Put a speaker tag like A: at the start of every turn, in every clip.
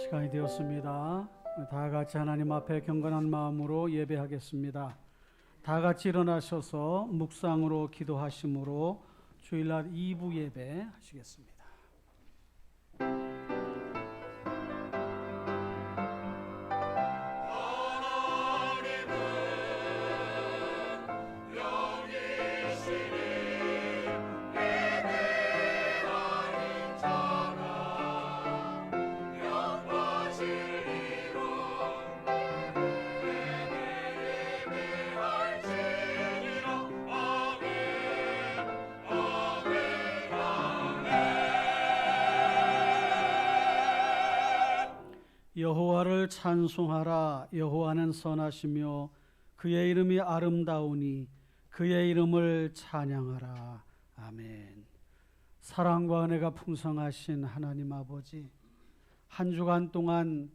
A: 시간이 되었습니다. 다 같이 하나님 앞에 경건한 마음으로 예배하겠습니다. 다 같이 일어나셔서 묵상으로 기도하심으로 주일날 2부 예배 하시겠습니다. 여호와를 찬송하라. 여호와는 선하시며 그의 이름이 아름다우니 그의 이름을 찬양하라. 아멘. 사랑과 은혜가 풍성하신 하나님 아버지, 한 주간 동안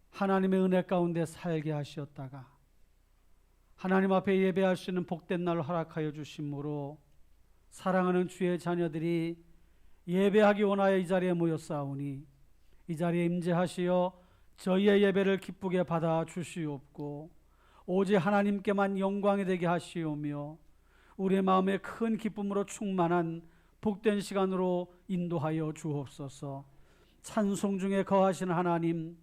A: 하나님의 은혜 가운데 살게 하셨다가 하나님 앞에 예배할 수 있는 복된 날 허락하여 주심으로 사랑하는 주의 자녀들이 예배하기 원하여 이 자리에 모였사오니 이 자리에 임재하시어 저희의 예배를 기쁘게 받아 주시옵고 오직 하나님께만 영광이 되게 하시오며 우리의 마음에 큰 기쁨으로 충만한 복된 시간으로 인도하여 주옵소서. 찬송 중에 거하시는 하나님,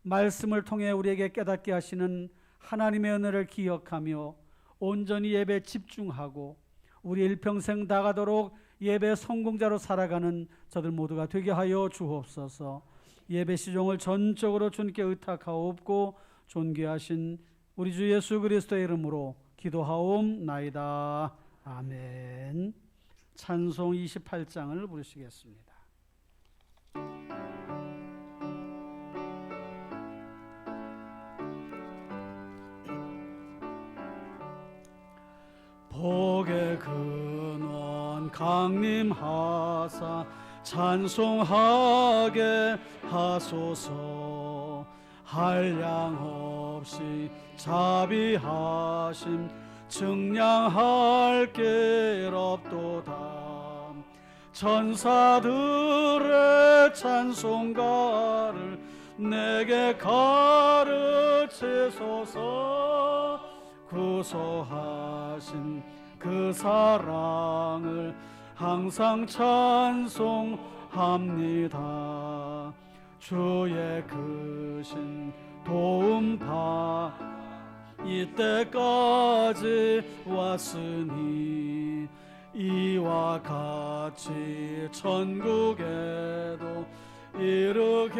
A: 말씀을 통해 우리에게 깨닫게 하시는 하나님의 은혜를 기억하며 온전히 예배에 집중하고 우리 일평생 다가도록 예배 성공자로 살아가는 저들 모두가 되게 하여 주옵소서. 예배 시종을 전적으로 주님께 의탁하옵고 존귀하신 우리 주 예수 그리스도의 이름으로 기도하옵나이다. 아멘. 찬송 28장을 부르시겠습니다. 복의 근원 강림하사 찬송하게 하소서. 한량없이 자비하심 증량할 길 없도다. 천사들의 찬송가를 내게 가르치소서. 구속하신 그 사랑을 항상 찬송합니다. 주의 크신 도움바 이때까지 왔으니 이와 같이 천국에도 이르기를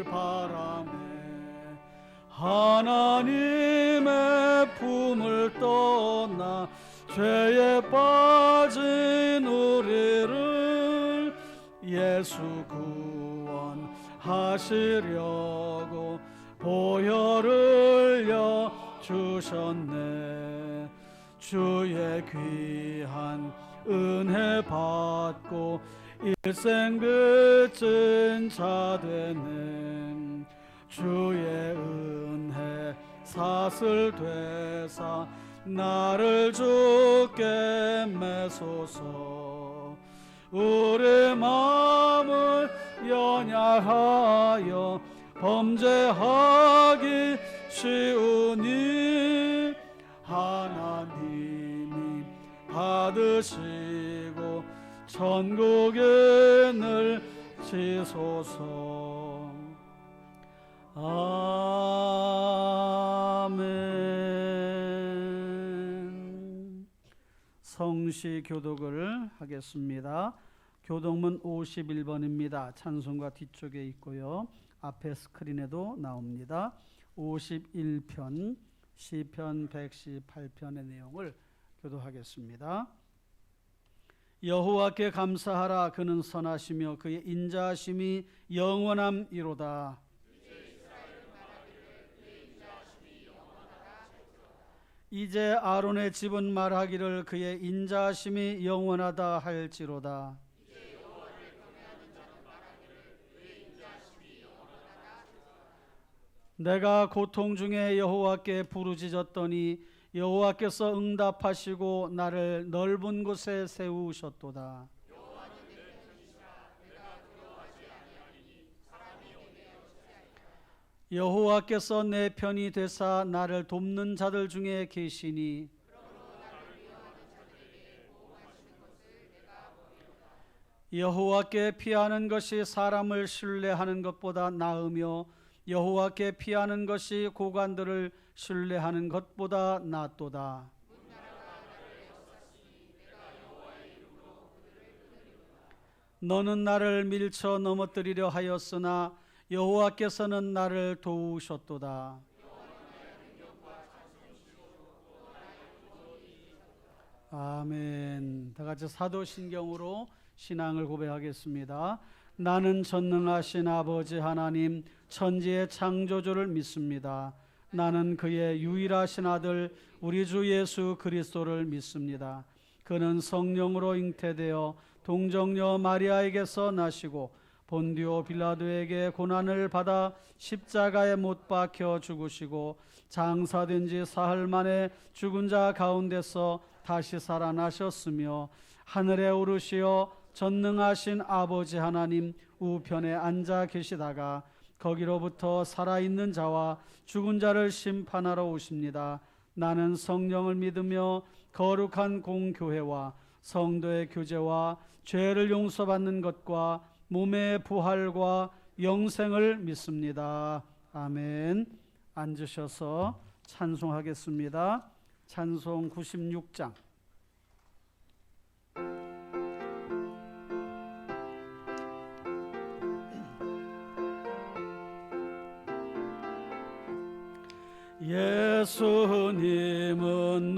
A: 바라네. 하나님의 품을 떠나 죄에 빠진 우리를 예수 구원하시려고 보혈을 주셨네. 주의 귀한 은혜 받고 일생 빚진 자 되는 주의 은혜 사슬 되사 나를 주께 매소서. 우리 마음을 연약하여 범죄하기 쉬우니 하나님이 받으시고 천국에 넣으시소서. 아멘. 성시 교독을 하겠습니다. 교독문 51번입니다. 찬송가 뒤쪽에 있고요. 앞에 스크린에도 나옵니다. 51편 시편 118편의 내용을 교독하겠습니다. 여호와께 감사하라. 그는 선하시며 그의 인자하심이 영원함이로다. 이제 아론의 집은 말하기를 그의 인자하심이 영원하다 할지로다. 내가 고통 중에 여호와께 부르짖었더니 여호와께서 응답하시고 나를 넓은 곳에 세우셨도다. 여호와께서 내 편이 되사 나를 돕는 자들 중에 계시니 여호와께 피하는 것이 사람을 신뢰하는 것보다 나으며 여호와께 피하는 것이 고관들을 신뢰하는 것보다 낫도다. 너는 나를 밀쳐 넘어뜨리려 하였으나 여호와께서는 나를 도우셨도다. 아멘. 다 같이 사도신경으로 신앙을 고백하겠습니다. 나는 전능하신 아버지 하나님 천지의 창조주를 믿습니다. 나는 그의 유일하신 아들 우리 주 예수 그리스도를 믿습니다. 그는 성령으로 잉태되어 동정녀 마리아에게서 나시고 본디오 빌라도에게 고난을 받아 십자가에 못 박혀 죽으시고 장사된 지 사흘 만에 죽은 자 가운데서 다시 살아나셨으며 하늘에 오르시어 전능하신 아버지 하나님 우편에 앉아 계시다가 거기로부터 살아있는 자와 죽은 자를 심판하러 오십니다. 나는 성령을 믿으며 거룩한 공교회와 성도의 교제와 죄를 용서받는 것과 몸의 부활과 영생을 믿습니다. 아멘. 앉으셔서 찬송하겠습니다. 찬송 96장. 예수님은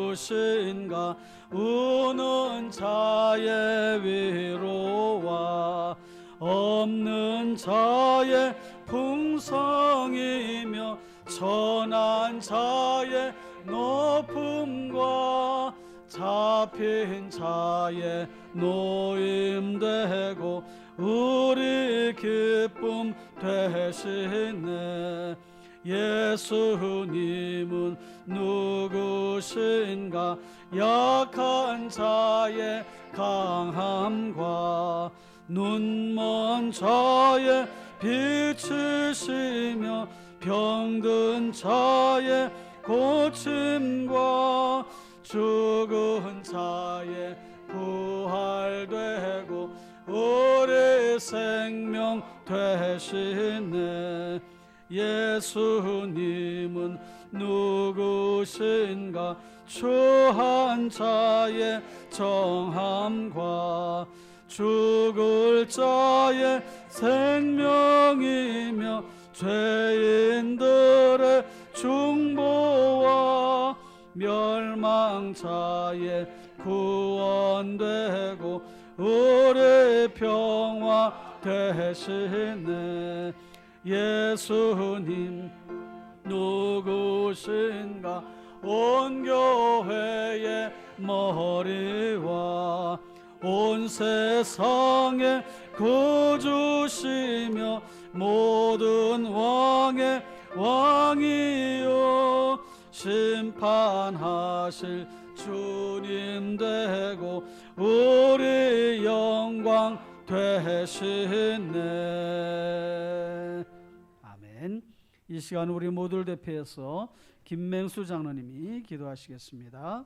A: 누구신가? 우는 자의 위로와 없는 자의 풍성이며 천한 자의 높음과 잡힌 자의 노임되고 우리 기쁨 되시네. 예수님은 누구신가? 약한 자의 강함과 눈먼 자의 빛이시며 병든 자의 고침과 죽은 자의 부활되고 우리 생명 되시네. 예수님은 누구신가? 추한 자의 정함과 죽을 자의 생명이며 죄인들의 중보와 멸망자의 구원되고 우리 평화 되시네. 예수님 누구신가? 온 교회의 머리와 온 세상의 구주시며 모든 왕의 왕이요 심판하실 주님 되고 우리 영광 되시네. 아멘. 이 시간 우리 모두를 대표해서 김맹수 장로님이 기도하시겠습니다.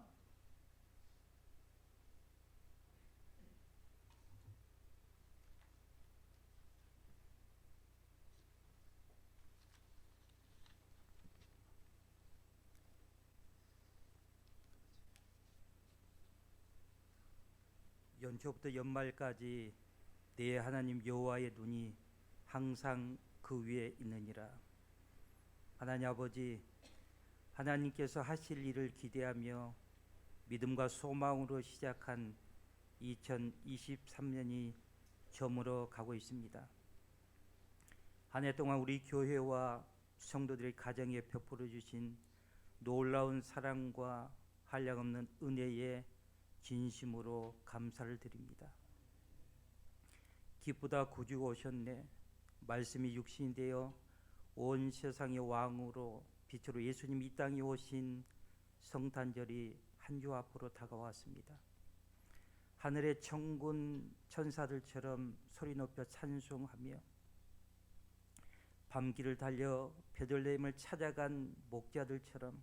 B: 연초부터 연말까지 내 하나님 여호와의 눈이 항상 그 위에 있느니라. 하나님 아버지, 하나님께서 하실 일을 기대하며 믿음과 소망으로 시작한 2023년이 저물어 가고 있습니다. 한 해 동안 우리 교회와 성도들의 가정에 베풀어 주신 놀라운 사랑과 한량없는 은혜에 진심으로 감사를 드립니다. 기쁘다 구주가 오셨네. 말씀이 육신이 되어 온 세상의 왕으로 빛으로 예수님 이 땅에 오신 성탄절이 한 주 앞으로 다가왔습니다. 하늘의 천군 천사들처럼 소리 높여 찬송하며 밤길을 달려 베들레헴을 찾아간 목자들처럼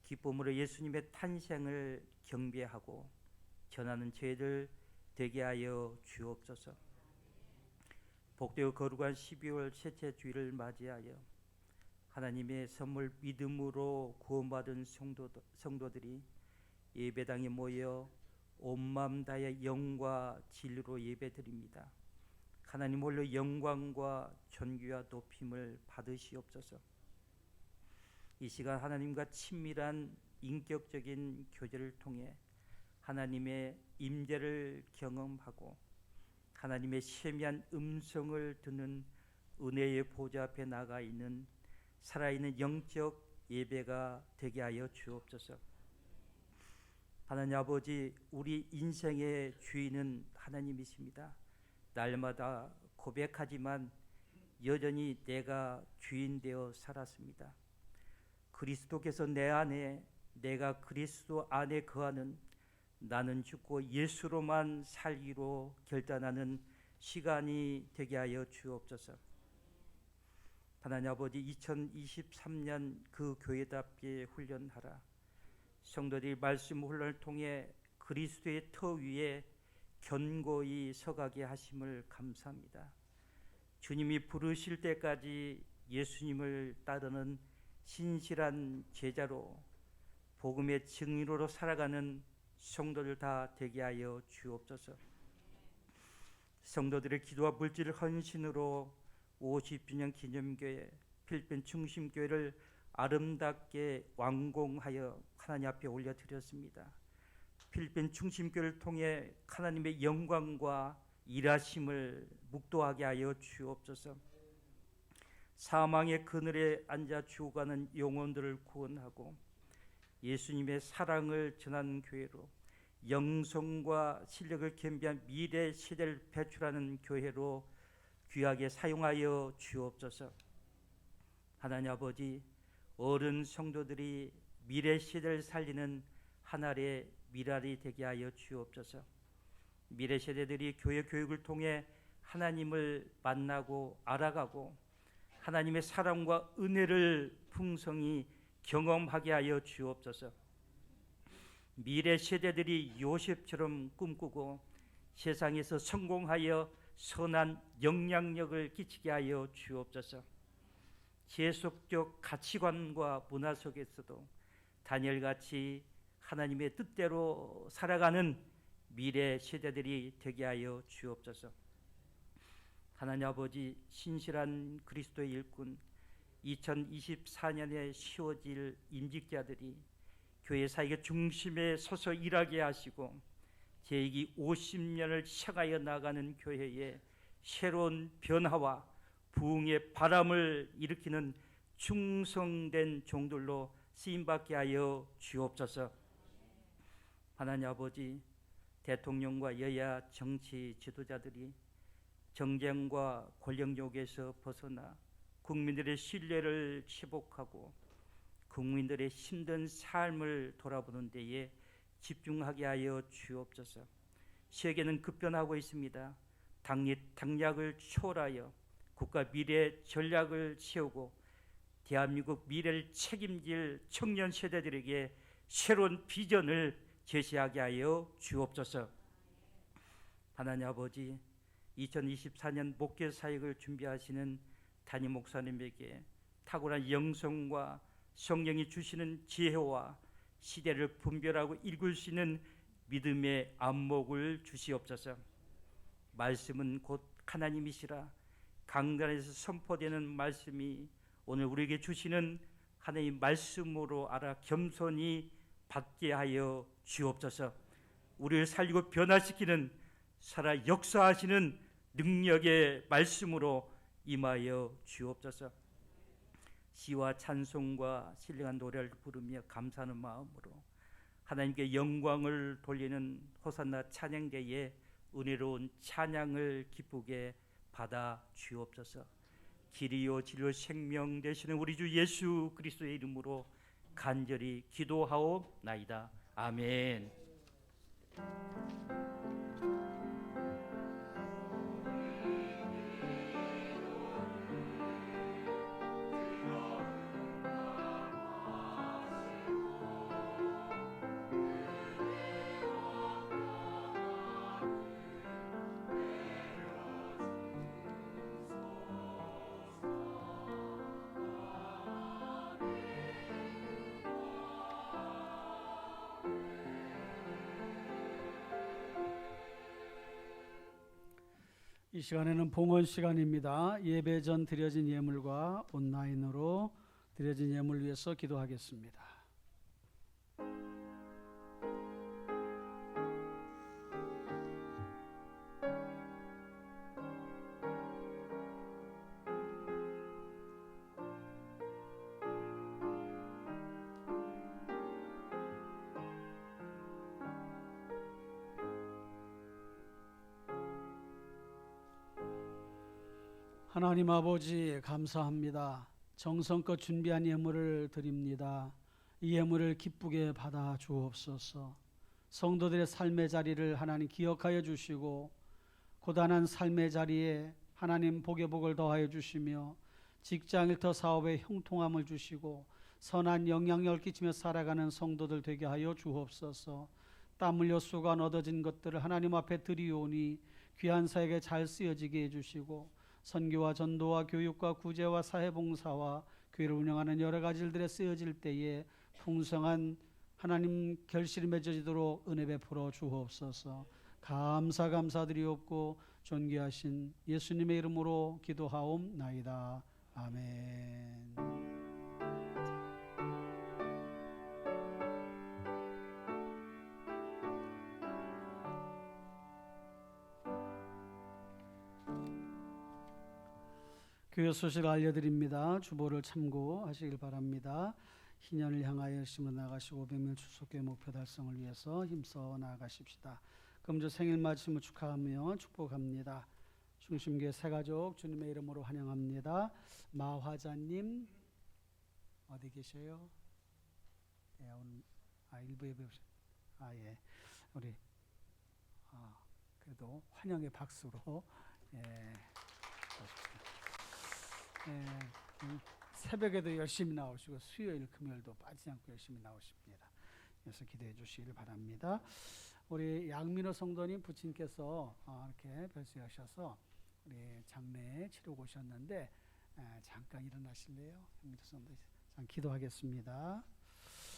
B: 기쁨으로 예수님의 탄생을 경배하고 전하는 저희들 되게 하여 주옵소서. 복되고 거룩한 12월 셋째 주일을 맞이하여 하나님의 선물 믿음으로 구원받은 성도들이 예배당에 모여 온 마음 다해 영과 진리로 예배드립니다. 하나님 홀로 영광과 존귀와 높임을 받으시옵소서. 이 시간 하나님과 친밀한 인격적인 교제를 통해 하나님의 임재를 경험하고 하나님의 세미한 음성을 듣는 은혜의 보좌 앞에 나가 있는 살아있는 영적 예배가 되게 하여 주옵소서. 하나님 아버지, 우리 인생의 주인은 하나님이십니다. 날마다 고백하지만 여전히 내가 주인 되어 살았습니다. 그리스도께서 내 안에, 내가 그리스도 안에 거하는 나는 죽고 예수로만 살기로 결단하는 시간이 되게 하여 주옵소서. 하나님 아버지, 2023년 그 교회답게 훈련하라. 성도들이 말씀 훈련을 통해 그리스도의 터 위에 견고히 서가게 하심을 감사합니다. 주님이 부르실 때까지 예수님을 따르는 신실한 제자로 복음의 증인으로 살아가는 성도들 다 되게 하여 주옵소서. 성도들의 기도와 물질 헌신으로 50주년 기념교회 필리핀 중심교회를 아름답게 완공하여 하나님 앞에 올려드렸습니다. 필리핀 중심교회를 통해 하나님의 영광과 일하심을 묵도하게 하여 주옵소서. 사망의 그늘에 앉아 죽어가는 영혼들을 구원하고 예수님의 사랑을 전하는 교회로, 영성과 실력을 겸비한 미래 시대를 배출하는 교회로 귀하게 사용하여 주옵소서. 하나님 아버지, 어른 성도들이 미래 시대를 살리는 하나의 미랄이 되게 하여 주옵소서. 미래 세대들이 교회 교육을 통해 하나님을 만나고 알아가고 하나님의 사랑과 은혜를 풍성히 경험하게 하여 주옵소서. 미래 세대들이 요셉처럼 꿈꾸고 세상에서 성공하여 선한 영향력을 끼치게 하여 주옵소서. 세속적 가치관과 문화 속에서도 다니엘같이 하나님의 뜻대로 살아가는 미래 세대들이 되게 하여 주옵소서. 하나님 아버지, 신실한 그리스도의 일꾼 2024년에 씌워질 임직자들이 교회 사역의 중심에 서서 일하게 하시고 제기 50년을 향하여 나가는 교회에 새로운 변화와 부흥의 바람을 일으키는 충성된 종들로 쓰임받게 하여 주옵소서. 하나님 아버지, 대통령과 여야 정치 지도자들이 정쟁과 권력욕에서 벗어나 국민들의 신뢰를 회복하고 국민들의 힘든 삶을 돌아보는 데에 집중하게 하여 주옵소서. 세계는 급변하고 있습니다. 당략을 초월하여 국가 미래 전략을 세우고 대한민국 미래를 책임질 청년 세대들에게 새로운 비전을 제시하게 하여 주옵소서. 하나님 아버지, 2024년 목회 사역을 준비하시는 담임 목사님에게 탁월한 영성과 성령이 주시는 지혜와 시대를 분별하고 읽을 수 있는 믿음의 안목을 주시옵소서. 말씀은 곧 하나님이시라. 강단에서 선포되는 말씀이 오늘 우리에게 주시는 하나님 말씀으로 알아 겸손히 받게 하여 주옵소서. 우리를 살리고 변화시키는 살아 역사하시는 능력의 말씀으로 임하여 주옵소서. 시와 찬송과 신령한 노래를 부르며 감사하는 마음으로 하나님께 영광을 돌리는 호산나 찬양대에 은혜로운 찬양을 기쁘게 받아 주옵소서. 길이요 진리요 생명 되시는 우리 주 예수 그리스도의 이름으로 간절히 기도하옵나이다. 아멘.
A: 이 시간에는 봉헌 시간입니다. 예배 전 드려진 예물과 온라인으로 드려진 예물 위해서 기도하겠습니다. 하나님 아버지 감사합니다. 정성껏 준비한 예물을 드립니다. 이 예물을 기쁘게 받아 주옵소서. 성도들의 삶의 자리를 하나님 기억하여 주시고 고단한 삶의 자리에 하나님 복의 복을 더하여 주시며 직장 일터 사업에 형통함을 주시고 선한 영향력을 끼치며 살아가는 성도들 되게 하여 주옵소서. 땀 흘려 수고한 얻어진 것들을 하나님 앞에 드리오니 귀한 사역에 잘 쓰여지게 해주시고 선교와 전도와 교육과 구제와 사회봉사와 교회를 운영하는 여러 가지 일들에 쓰여질 때에 풍성한 하나님 결실이 맺어지도록 은혜 베풀어 주옵소서. 감사드리옵고 존귀하신 예수님의 이름으로 기도하옵나이다. 아멘. 교회 소식 알려드립니다. 주보를 참고하시길 바랍니다. 희년을 향하여 열심으로 나가시고 500명 출석교회 목표 달성을 위해서 힘써 나아가십시다. 금주 생일 맞으심을 축하하며 축복합니다. 중심교회 새가족 주님의 이름으로 환영합니다. 마화자님 어디 계셔요? 예, 오늘 일부 예배 예, 우리 그래도 환영의 박수로 예. 새벽에도 열심히 나오시고 수요일 금요일도 빠지지 않고 열심히 나오십니다. 그래서 기도해 주시길 바랍니다. 우리 양민호 성도님 부친께서 이렇게 별세하셔서 우리 장례 치르고 오셨는데 잠깐 일어나실래요? 양민호 성도 잠깐 기도하겠습니다.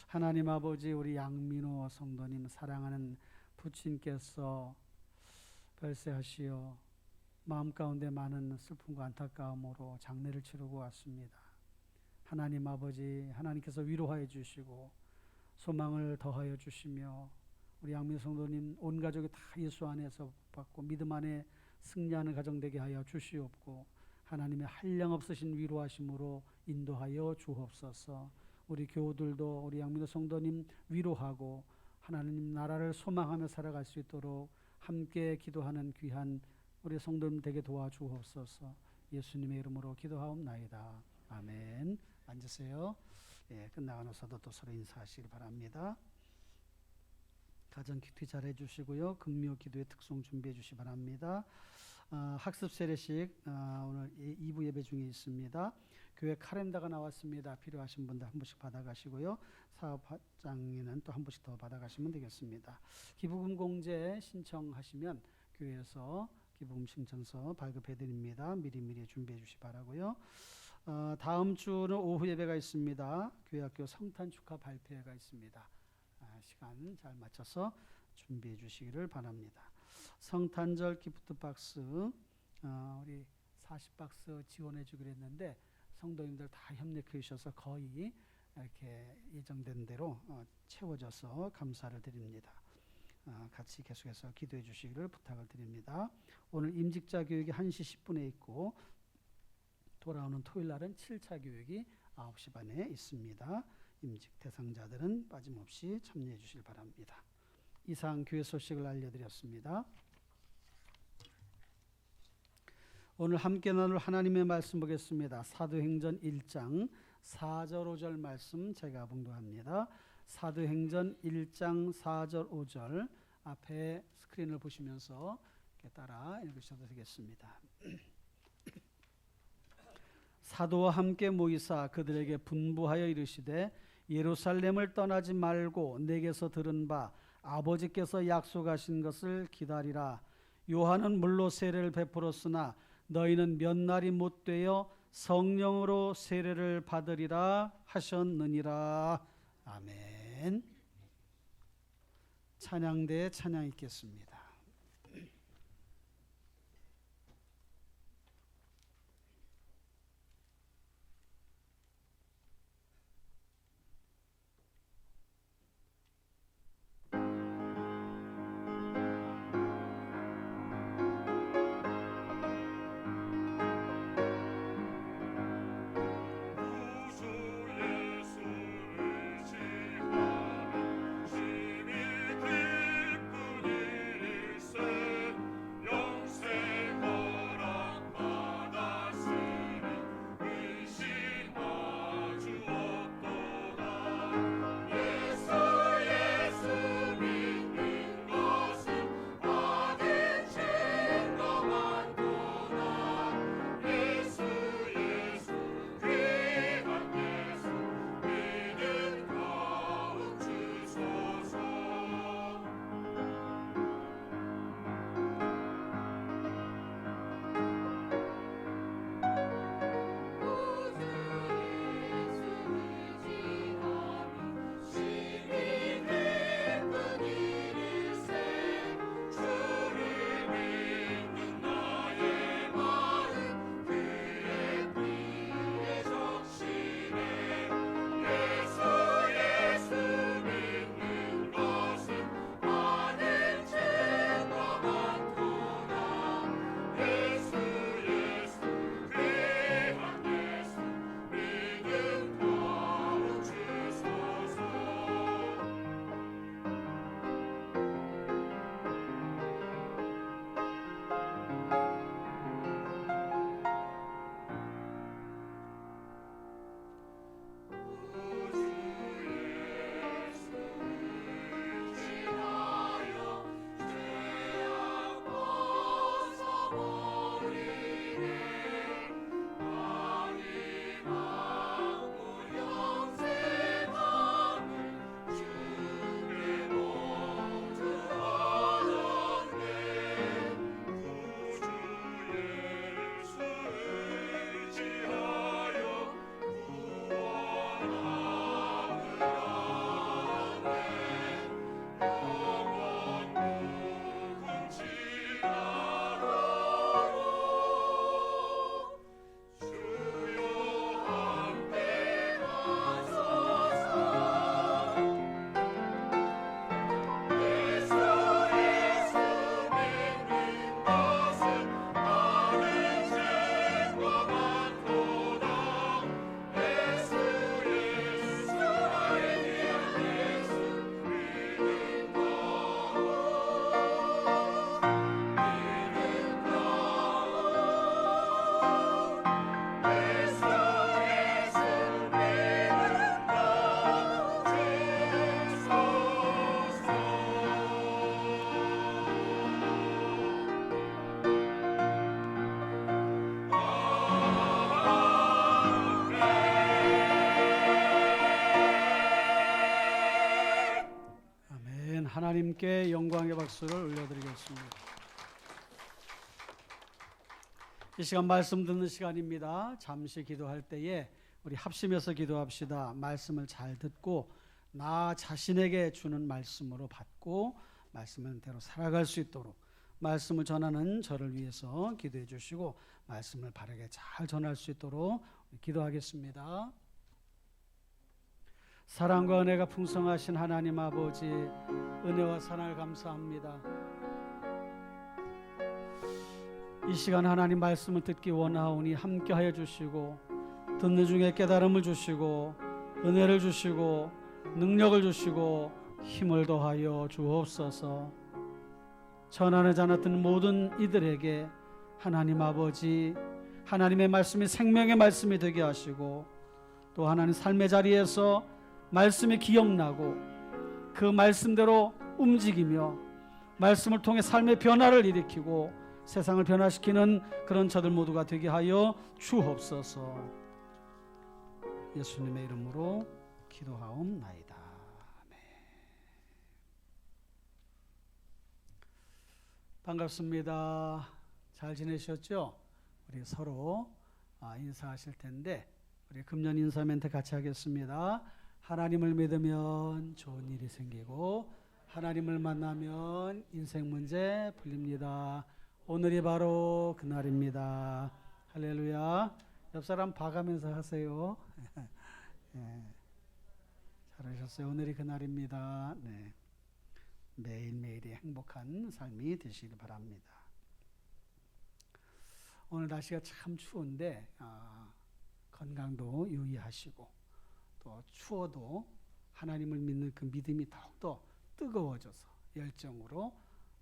A: 하나님 아버지, 우리 양민호 성도님 사랑하는 부친께서 별세하시어 마음 가운데 많은 슬픔과 안타까움으로 장례를 치르고 왔습니다. 하나님 아버지, 하나님께서 위로하여 주시고 소망을 더하여 주시며 우리 양민 성도님 온 가족이 다 예수 안에서 받고 믿음 안에 승리하는 가정 되게 하여 주시옵고 하나님의 한량없으신 위로하심으로 인도하여 주옵소서. 우리 교우들도 우리 양민 성도님 위로하고 하나님 나라를 소망하며 살아갈 수 있도록 함께 기도하는 귀한 우리 성도님 되게 도와주옵소서. 예수님의 이름으로 기도하옵나이다. 아멘. 앉으세요. 예, 끝나고 나서도 또 서로 인사하시기 바랍니다. 가정 큐티 잘 해주시고요. 금요 기도의 특송 준비해 주시기 바랍니다. 학습 세례식 오늘 2부 예배 중에 있습니다. 교회 카렌다가 나왔습니다. 필요하신 분들 한 분씩 받아가시고요. 사업장에는 또 한 분씩 더 받아가시면 되겠습니다. 기부금 공제 신청하시면 교회에서 기부금 신청서 발급해 드립니다. 미리 준비해 주시기 바라고요. 다음 주는 오후 예배가 있습니다. 교회학교 성탄 축하 발표회가 있습니다. 시간 잘 맞춰서 준비해 주시기를 바랍니다. 성탄절 기프트 박스 우리 40박스 지원해 주기로 했는데 성도님들 다 협력해 주셔서 거의 이렇게 예정된 대로 채워져서 감사를 드립니다. 같이 계속해서 기도해 주시기를 부탁을 드립니다. 오늘 임직자 교육이 1시 10분에 있고 돌아오는 토요일 날은 7차 교육이 9시 반에 있습니다. 임직 대상자들은 빠짐없이 참여해 주시길 바랍니다. 이상 교회 소식을 알려드렸습니다. 오늘 함께 나눌 하나님의 말씀 보겠습니다. 사도행전 1장 4절 5절 말씀 제가 봉독합니다. 사도행전 1장 4절 5절 앞에 스크린을 보시면서 따라 읽으셔도 되겠습니다. 사도와 함께 모이사 그들에게 분부하여 이르시되 예루살렘을 떠나지 말고 내게서 들은 바 아버지께서 약속하신 것을 기다리라. 요한은 물로 세례를 베풀었으나 너희는 몇 날이 못 되어 성령으로 세례를 받으리라 하셨느니라. 아멘. 찬양대에 찬양 있겠습니다. 하나님께 영광의 박수를 올려드리겠습니다. 이 시간 말씀 듣는 시간입니다. 잠시 기도할 때에 우리 합심해서 기도합시다. 말씀을 잘 듣고 나 자신에게 주는 말씀으로 받고 말씀을 대로 살아갈 수 있도록 말씀을 전하는 저를 위해서 기도해 주시고 말씀을 바르게 잘 전할 수 있도록 기도하겠습니다. 사랑과 은혜가 풍성하신 하나님 아버지, 은혜와 사랑을 감사합니다. 이 시간 하나님 말씀을 듣기 원하오니 함께하여 주시고 듣는 중에 깨달음을 주시고 은혜를 주시고 능력을 주시고 힘을 더하여 주옵소서. 전하는 자나 듣는 모든 이들에게 하나님 아버지, 하나님의 말씀이 생명의 말씀이 되게 하시고 또 하나님 삶의 자리에서 말씀이 기억나고 그 말씀대로 움직이며 말씀을 통해 삶의 변화를 일으키고 세상을 변화시키는 그런 저들 모두가 되게 하여 주옵소서. 예수님의 이름으로 기도하옵나이다. 아멘. 반갑습니다. 잘 지내셨죠? 우리 서로 인사하실 텐데 우리 금년 인사 멘트 같이 하겠습니다. 하나님을 믿으면 좋은 일이 생기고 하나님을 만나면 인생 문제 풀립니다. 오늘이 바로 그날입니다. 할렐루야. 옆 사람 봐가면서 하세요. 네. 잘하셨어요. 오늘이 그날입니다. 네. 매일매일이 행복한 삶이 되시길 바랍니다. 오늘 날씨가 참 추운데 건강도 유의하시고 또 추워도 하나님을 믿는 그 믿음이 더욱더 뜨거워져서 열정으로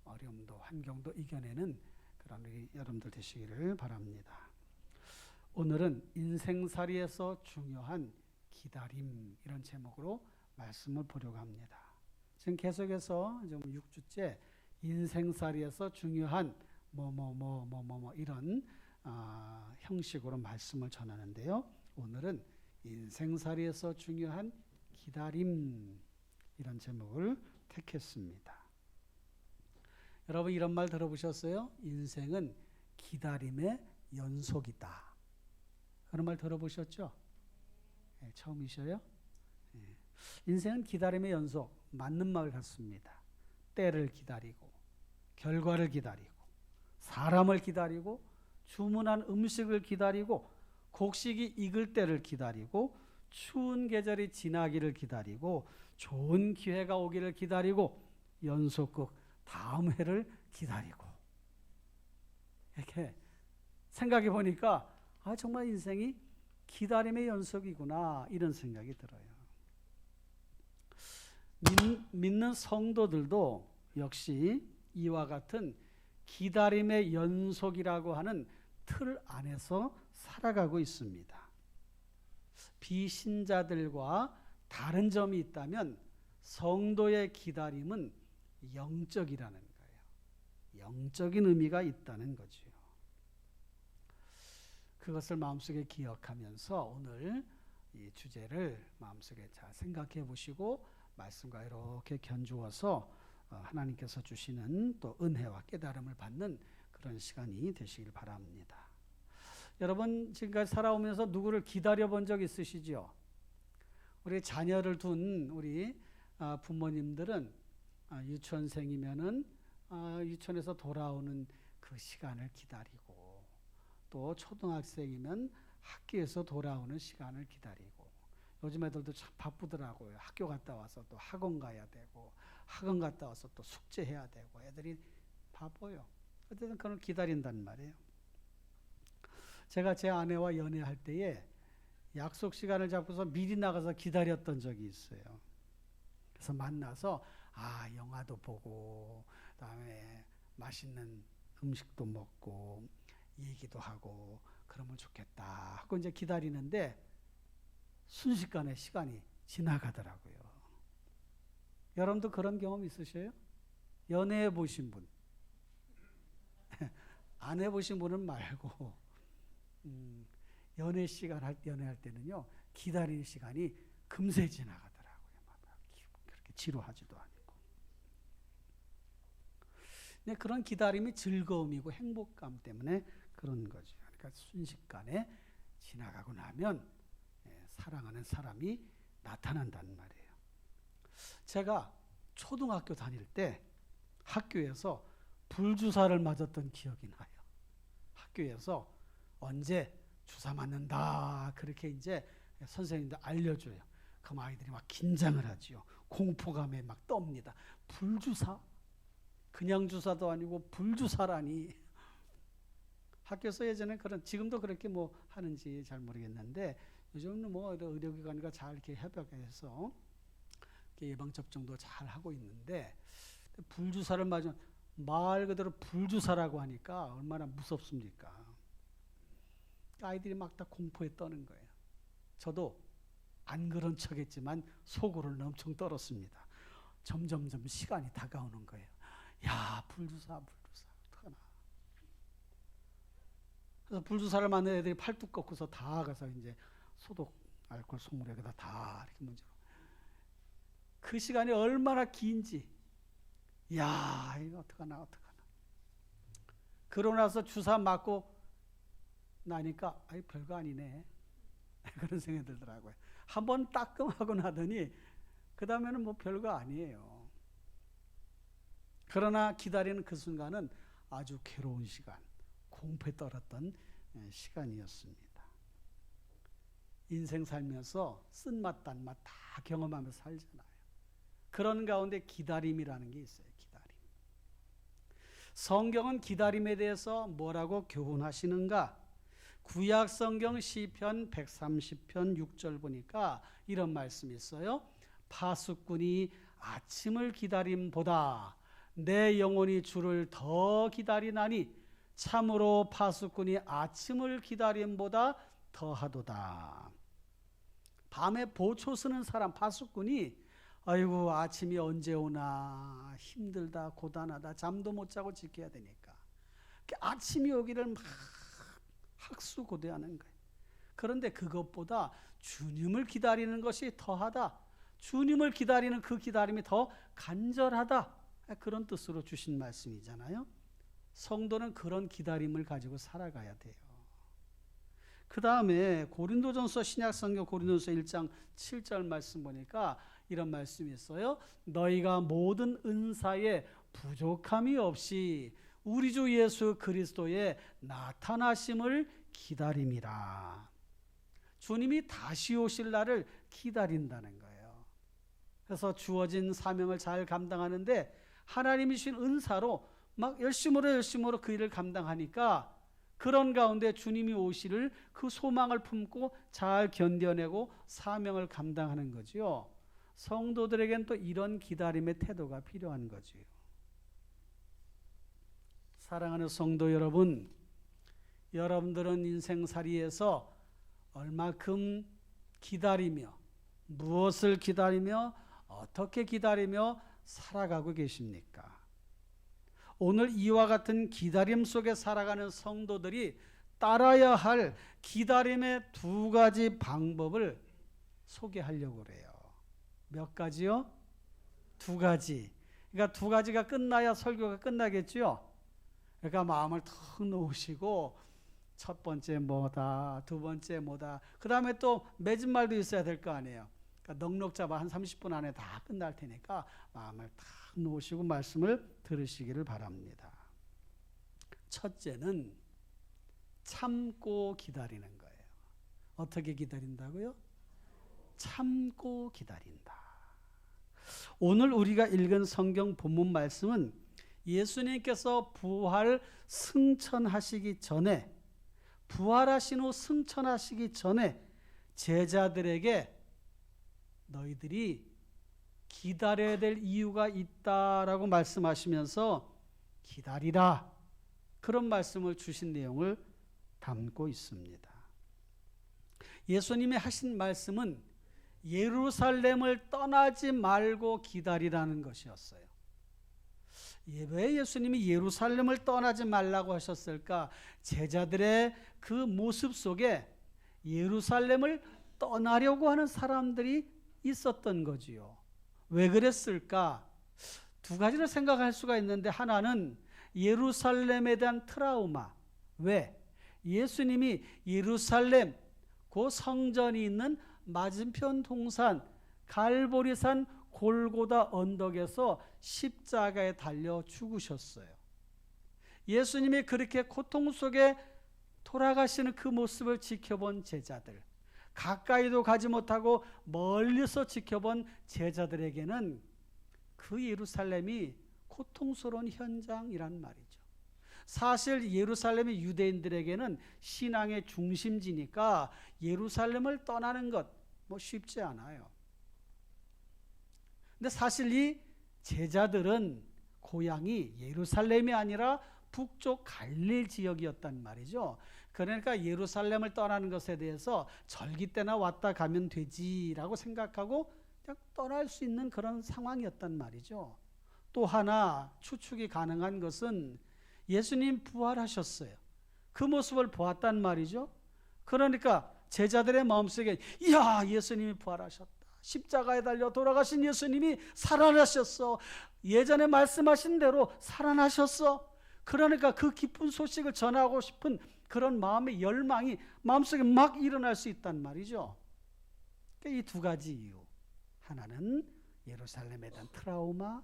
A: 어려움도 환경도 이겨내는 그런 우리 여러분들 되시기를 바랍니다. 오늘은 인생살이에서 중요한 기다림, 이런 제목으로 말씀을 보려고 합니다. 지금 계속해서 6주째 인생살이에서 중요한 이런 형식으로 말씀을 전하는데요. 오늘은 인생살이에서 중요한 기다림, 이런 제목을 택했습니다. 여러분 이런 말 들어보셨어요? 인생은 기다림의 연속이다. 그런 말 들어보셨죠? 네, 처음이셔요? 네. 인생은 기다림의 연속, 맞는 말 같습니다. 때를 기다리고 결과를 기다리고 사람을 기다리고 주문한 음식을 기다리고 곡식이 익을 때를 기다리고 추운 계절이 지나기를 기다리고 좋은 기회가 오기를 기다리고 연속극 다음 회를 기다리고 이렇게 생각해 보니까 정말 인생이 기다림의 연속이구나 이런 생각이 들어요. 믿는 성도들도 역시 이와 같은 기다림의 연속이라고 하는 틀 안에서 살아가고 있습니다. 비신자들과 다른 점이 있다면 성도의 기다림은 영적이라는 거예요. 영적인 의미가 있다는 거죠. 그것을 마음속에 기억하면서 오늘 이 주제를 마음속에 잘 생각해 보시고 말씀과 이렇게 견주어서 하나님께서 주시는 또 은혜와 깨달음을 받는 그런 시간이 되시길 바랍니다. 여러분 지금까지 살아오면서 누구를 기다려 본 적 있으시죠? 우리 자녀를 둔 우리 부모님들은 유치원생이면은 유치원에서 돌아오는 그 시간을 기다리고 또 초등학생이면 학교에서 돌아오는 시간을 기다리고 요즘 애들도 참 바쁘더라고요. 학교 갔다 와서 또 학원 가야 되고 학원 갔다 와서 또 숙제해야 되고 애들이 바빠요. 어쨌든 그걸 기다린단 말이에요. 제가 제 아내와 연애할 때에 약속 시간을 잡고서 미리 나가서 기다렸던 적이 있어요. 그래서 만나서 영화도 보고 그다음에 맛있는 음식도 먹고 얘기도 하고 그러면 좋겠다 하고 이제 기다리는데 순식간에 시간이 지나가더라고요. 여러분도 그런 경험 있으셔요? 연애해 보신 분? 안 해보신 분은 말고 연애할 때는요 기다리는 시간이 금세 지나가더라고요. 그렇게 지루하지도 않고 근데 그런 기다림이 즐거움이고 행복감 때문에 그런 거죠. 그러니까 순식간에 지나가고 나면 사랑하는 사람이 나타난다는 말이에요. 제가 초등학교 다닐 때 학교에서 불주사를 맞았던 기억이 나요. 학교에서 언제 주사 맞는다 그렇게 이제 선생님들 알려줘요. 그럼 아이들이 막 긴장을 하지요. 공포감에 막 떱니다. 불주사? 그냥 주사도 아니고 불주사라니. 학교에서 예전에 지금도 그렇게 뭐 하는지 잘 모르겠는데 요즘은 뭐 의료기관과 잘 이렇게 협약해서 예방 접종도 잘 하고 있는데 불주사를 맞으면 말 그대로 불주사라고 하니까 얼마나 무섭습니까? 아이들이 막 다 공포에 떠는 거예요. 저도 안 그런 척했지만 속으로는 엄청 떨었습니다. 점점점 시간이 다가오는 거예요. 야, 불주사 어떡하나. 그래서 불주사를 맞는 애들이 팔뚝 꺾고서 다 가서 이제 소독 알코올 속물에다가 다 이렇게 문제로. 그 시간이 얼마나 긴지. 야, 이거 어떡하나. 그러고 나서 주사 맞고 나니까 아이 별거 아니네. 그런 생각이 들더라고요. 한번 따끔하고 나더니 그 다음에는 뭐 별거 아니에요. 그러나 기다리는 그 순간은 아주 괴로운 시간, 공포에 떨었던 시간이었습니다. 인생 살면서 쓴맛 단맛 다 경험하면서 살잖아요. 그런 가운데 기다림이라는 게 있어요. 기다림. 성경은 기다림에 대해서 뭐라고 교훈하시는가? 구약 성경 시편 130편 6절 보니까 이런 말씀이 있어요. 파수꾼이 아침을 기다림보다 내 영혼이 주를 더 기다리나니 참으로 파수꾼이 아침을 기다림보다 더하도다. 밤에 보초 쓰는 사람 파수꾼이 아이고 아침이 언제 오나 힘들다 고단하다 잠도 못 자고 지켜야 되니까 아침이 오기를 막 학수고대하는 거예요. 그런데 그것보다 주님을 기다리는 것이 더하다. 주님을 기다리는 그 기다림이 더 간절하다. 그런 뜻으로 주신 말씀이잖아요. 성도는 그런 기다림을 가지고 살아가야 돼요. 그 다음에 고린도전서 신약성경 고린도전서 1장 7절 말씀 보니까 이런 말씀이 있어요. 너희가 모든 은사에 부족함이 없이 우리 주 예수 그리스도의 나타나심을 기다림이라. 주님이 다시 오실 날을 기다린다는 거예요. 그래서 주어진 사명을 잘 감당하는데 하나님이 주신 은사로 막 열심으로 그 일을 감당하니까 그런 가운데 주님이 오시를 그 소망을 품고 잘 견뎌내고 사명을 감당하는 거지요. 성도들에겐 또 이런 기다림의 태도가 필요한 거지요. 사랑하는 성도 여러분, 여러분들은 인생살이에서 얼마큼 기다리며 무엇을 기다리며 어떻게 기다리며 살아가고 계십니까? 오늘 이와 같은 기다림 속에 살아가는 성도들이 따라야 할 기다림의 두 가지 방법을 소개하려고 그래요. 몇 가지요? 두 가지. 그러니까 두 가지가 끝나야 설교가 끝나겠죠? 그러니까 마음을 턱 놓으시고 첫 번째 뭐다, 두 번째 뭐다. 그 다음에 또 맺은 말도 있어야 될 거 아니에요. 그러니까 넉넉 잡아 한 30분 안에 다 끝날 테니까 마음을 탁 놓으시고 말씀을 들으시기를 바랍니다. 첫째는 참고 기다리는 거예요. 어떻게 기다린다고요? 참고 기다린다. 오늘 우리가 읽은 성경 본문 말씀은 예수님께서 부활 승천하시기 전에 부활하신 후 승천하시기 전에 제자들에게 너희들이 기다려야 될 이유가 있다라고 말씀하시면서 기다리라 그런 말씀을 주신 내용을 담고 있습니다. 예수님이 하신 말씀은 예루살렘을 떠나지 말고 기다리라는 것이었어요. 왜 예수님이 예루살렘을 떠나지 말라고 하셨을까? 제자들의 그 모습 속에 예루살렘을 떠나려고 하는 사람들이 있었던 거지요. 왜 그랬을까? 두 가지를 생각할 수가 있는데 하나는 예루살렘에 대한 트라우마. 왜? 예수님이 예루살렘 그 성전이 있는 맞은편 동산 갈보리산 골고다 언덕에서 십자가에 달려 죽으셨어요. 예수님이 그렇게 고통 속에 돌아가시는 그 모습을 지켜본 제자들, 가까이도 가지 못하고 멀리서 지켜본 제자들에게는 그 예루살렘이 고통스러운 현장이란 말이죠. 사실 예루살렘이 유대인들에게는 신앙의 중심지니까 예루살렘을 떠나는 것 쉽지 않아요. 근데 사실 이 제자들은 고향이 예루살렘이 아니라 북쪽 갈릴 지역이었단 말이죠. 그러니까 예루살렘을 떠나는 것에 대해서 절기 때나 왔다 가면 되지라고 생각하고 그냥 떠날 수 있는 그런 상황이었단 말이죠. 또 하나 추측이 가능한 것은 예수님 부활하셨어요. 그 모습을 보았단 말이죠. 그러니까 제자들의 마음속에 이야, 예수님이 부활하셨다. 십자가에 달려 돌아가신 예수님이 살아나셨어. 예전에 말씀하신 대로 살아나셨어. 그러니까 그 기쁜 소식을 전하고 싶은 그런 마음의 열망이 마음속에 막 일어날 수 있단 말이죠. 이 두 가지 이유. 하나는 예루살렘에 대한 트라우마,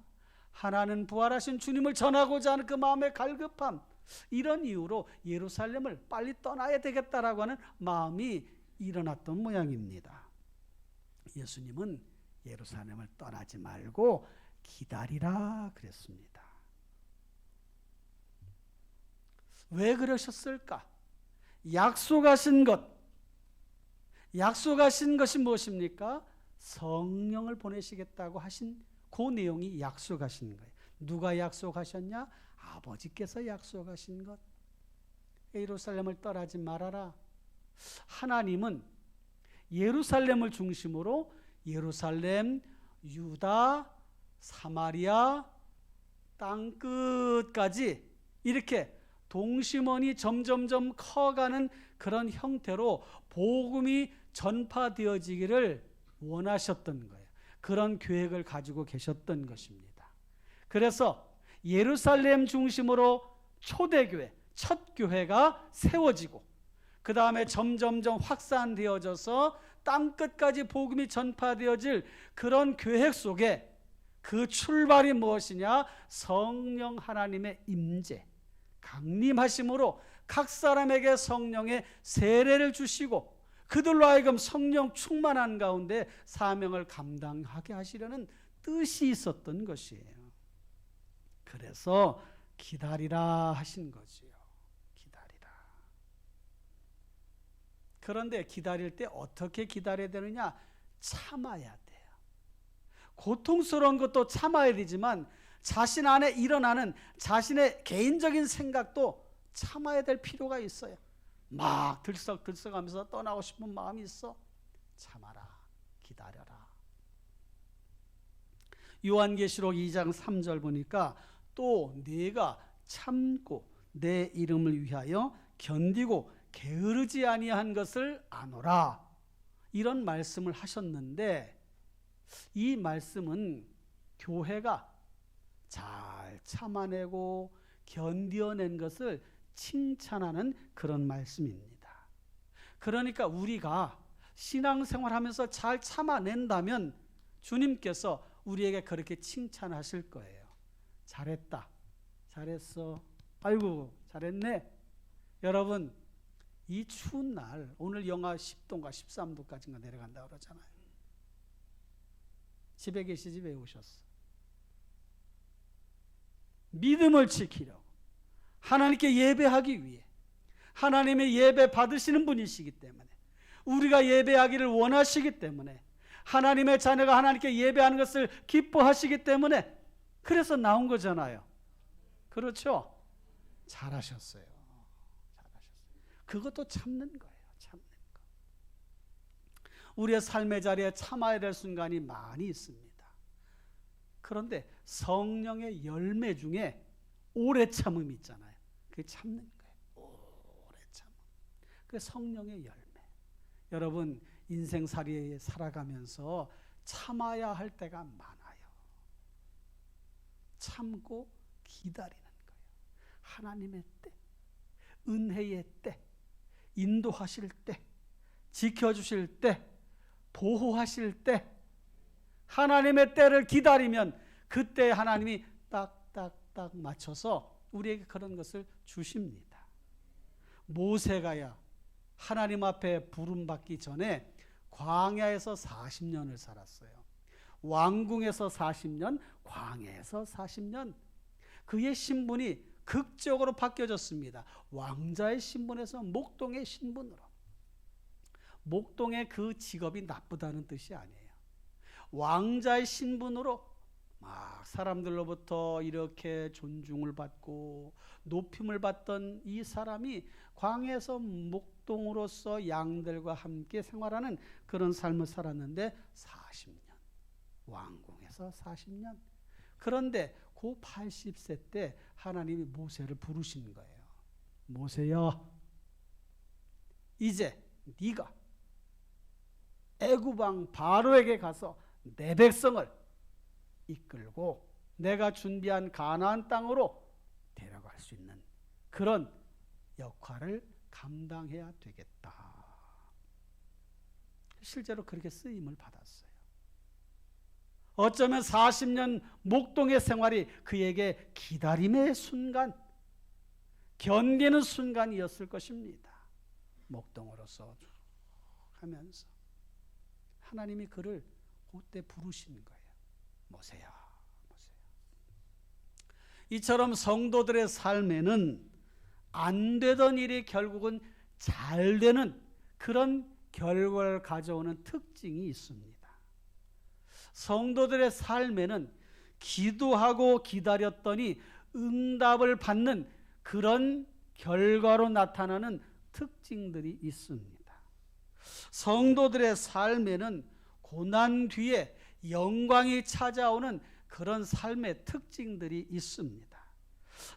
A: 하나는 부활하신 주님을 전하고자 하는 그 마음의 갈급함. 이런 이유로 예루살렘을 빨리 떠나야 되겠다라고 하는 마음이 일어났던 모양입니다. 예수님은 예루살렘을 떠나지 말고 기다리라 그랬습니다. 왜 그러셨을까? 약속하신 것이 무엇입니까? 성령을 보내시겠다고 하신 그 내용이 약속하신 거예요. 누가 약속하셨냐? 아버지께서 약속하신 것. 예루살렘을 떠나지 말아라. 하나님은 예루살렘을 중심으로 예루살렘, 유다, 사마리아, 땅끝까지 이렇게 동심원이 점점점 커가는 그런 형태로 복음이 전파되어지기를 원하셨던 거예요. 그런 계획을 가지고 계셨던 것입니다. 그래서 예루살렘 중심으로 초대교회, 첫 교회가 세워지고 그 다음에 점점점 확산되어져서 땅끝까지 복음이 전파되어질 그런 계획 속에 그 출발이 무엇이냐? 성령 하나님의 임재, 강림하심으로 각 사람에게 성령의 세례를 주시고 그들로 하여금 성령 충만한 가운데 사명을 감당하게 하시려는 뜻이 있었던 것이에요. 그래서 기다리라 하신 거지요. 기다리라. 그런데 기다릴 때 어떻게 기다려야 되느냐? 참아야 돼요. 고통스러운 것도 참아야 되지만 자신 안에 일어나는 자신의 개인적인 생각도 참아야 될 필요가 있어요. 막 들썩들썩하면서 떠나고 싶은 마음이 있어. 참아라. 기다려라. 요한계시록 2장 3절 보니까 또 네가 참고 내 이름을 위하여 견디고 게으르지 아니한 것을 아노라. 이런 말씀을 하셨는데 이 말씀은 교회가 잘 참아내고 견뎌낸 것을 칭찬하는 그런 말씀입니다. 그러니까 우리가 신앙생활하면서 잘 참아낸다면 주님께서 우리에게 그렇게 칭찬하실 거예요. 잘했다. 잘했어. 아이고 잘했네. 여러분 이 추운 날 오늘 영하 10도인가 13도까지인가 내려간다고 그러잖아요. 집에 계시지 왜 오셨어? 믿음을 지키려고 하나님께 예배하기 위해 하나님의 예배 받으시는 분이시기 때문에 우리가 예배하기를 원하시기 때문에 하나님의 자녀가 하나님께 예배하는 것을 기뻐하시기 때문에 그래서 나온 거잖아요. 그렇죠? 잘하셨어요. 그것도 참는 거예요. 참는 거. 우리의 삶의 자리에 참아야 될 순간이 많이 있습니다. 그런데 성령의 열매 중에 오래 참음이 있잖아요. 그게 참는 거예요. 오래 참음. 그게 성령의 열매. 여러분 인생살이에 살아가면서 참아야 할 때가 많아요. 참고 기다리는 거예요. 하나님의 때, 은혜의 때, 인도하실 때, 지켜주실 때, 보호하실 때, 하나님의 때를 기다리면 그때 하나님이 딱딱딱 맞춰서 우리에게 그런 것을 주십니다. 모세가야 하나님 앞에 부름받기 전에 광야에서 40년을 살았어요. 왕궁에서 40년, 광야에서 40년. 그의 신분이 극적으로 바뀌어졌습니다. 왕자의 신분에서 목동의 신분으로. 목동의 그 직업이 나쁘다는 뜻이 아니에요. 왕자의 신분으로 막 사람들로부터 이렇게 존중을 받고 높임을 받던 이 사람이 광야에서 목동으로서 양들과 함께 생활하는 그런 삶을 살았는데 40년, 왕궁에서 40년. 그런데 그 80세 때 하나님이 모세를 부르신 거예요. 모세야, 이제 네가 애굽 왕 바로에게 가서 내 백성을 이끌고 내가 준비한 가나안 땅으로 데려갈 수 있는 그런 역할을 감당해야 되겠다. 실제로 그렇게 쓰임을 받았어요. 어쩌면 40년 목동의 생활이 그에게 기다림의 순간, 견디는 순간이었을 것입니다. 목동으로서 쭉 하면서 하나님이 그를 그때 부르신 거예요. 모세야, 모세야. 이처럼 성도들의 삶에는 안 되던 일이 결국은 잘 되는 그런 결과를 가져오는 특징이 있습니다. 성도들의 삶에는 기도하고 기다렸더니 응답을 받는 그런 결과로 나타나는 특징들이 있습니다. 성도들의 삶에는 고난 뒤에 영광이 찾아오는 그런 삶의 특징들이 있습니다.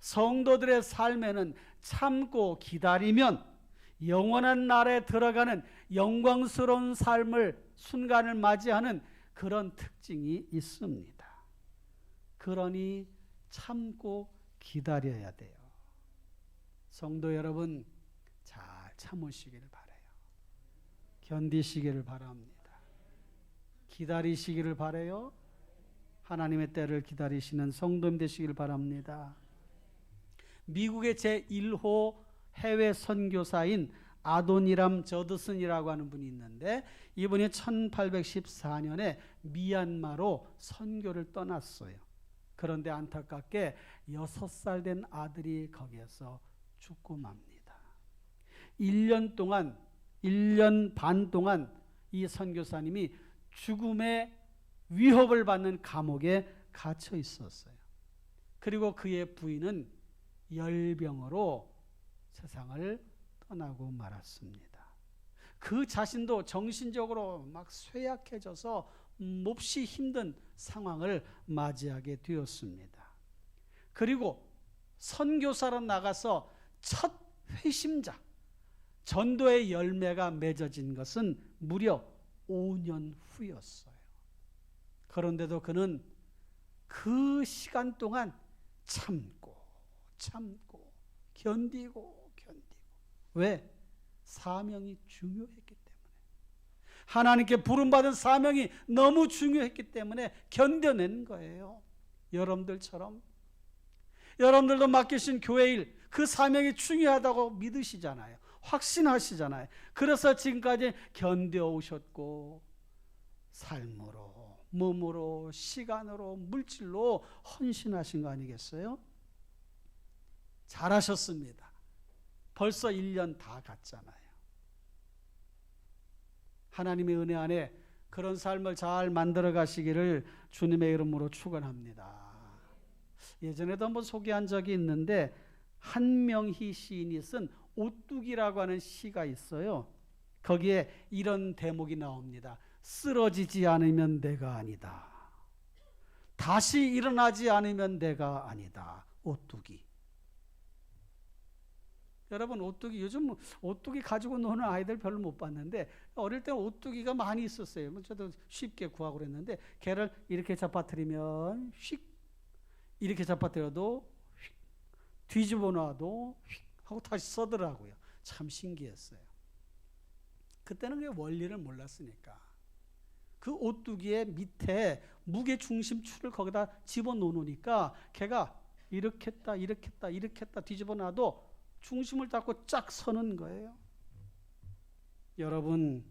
A: 성도들의 삶에는 참고 기다리면 영원한 나라에 들어가는 영광스러운 삶을 순간을 맞이하는 그런 특징이 있습니다. 그러니 참고 기다려야 돼요. 성도 여러분, 잘 참으시기를 바라요. 견디시기를 바랍니다. 기다리시기를 바라요. 하나님의 때를 기다리시는 성도님 되시기를 바랍니다. 미국의 제1호 해외 선교사인 아도니람 저드슨이라고 하는 분이 있는데 이분이 1814년에 미얀마로 선교를 떠났어요. 그런데 안타깝게 6살 된 아들이 거기에서 죽고 맙니다. 1년 반 동안 이 선교사님이 죽음의 위협을 받는 감옥에 갇혀 있었어요. 그리고 그의 부인은 열병으로 세상을 떠나고 말았습니다. 그 자신도 정신적으로 막 쇠약해져서 몹시 힘든 상황을 맞이하게 되었습니다. 그리고 선교사로 나가서 첫 회심자, 전도의 열매가 맺어진 것은 무려 5년 후였어요. 그런데도 그는 그 시간 동안 참고 견디고 왜? 사명이 중요했기 때문에. 하나님께 부름받은 사명이 너무 중요했기 때문에 견뎌낸 거예요. 여러분들처럼 여러분들도 맡기신 교회 일, 그 사명이 중요하다고 믿으시잖아요. 확신하시잖아요. 그래서 지금까지 견뎌오셨고 삶으로, 몸으로, 시간으로, 물질로 헌신하신 거 아니겠어요? 잘하셨습니다. 벌써 1년 다 갔잖아요. 하나님의 은혜 안에 그런 삶을 잘 만들어 가시기를 주님의 이름으로 축원합니다. 예전에도 한번 소개한 적이 있는데 한명희 시인이 쓴 오뚜기라고 하는 시가 있어요. 거기에 이런 대목이 나옵니다. 쓰러지지 않으면 내가 아니다. 다시 일어나지 않으면 내가 아니다. 오뚜기. 여러분, 오뚜기, 요즘 오뚜기 가지고 노는 아이들 별로 못 봤는데 어릴 때 오뚜기가 많이 있었어요. 저도 쉽게 구하고 그랬는데 걔를 이렇게 잡아뜨리면 휙, 이렇게 잡아뜨려도 휙, 뒤집어 놔도 휙 하고 다시 서더라고요. 참 신기했어요. 그때는 그 원리를 몰랐으니까. 그 오뚜기의 밑에 무게 중심축을 거기다 집어넣으니까 걔가 이렇게 했다 이렇게 했다 이렇게 했다 뒤집어 놔도 중심을 잡고 쫙 서는 거예요. 여러분,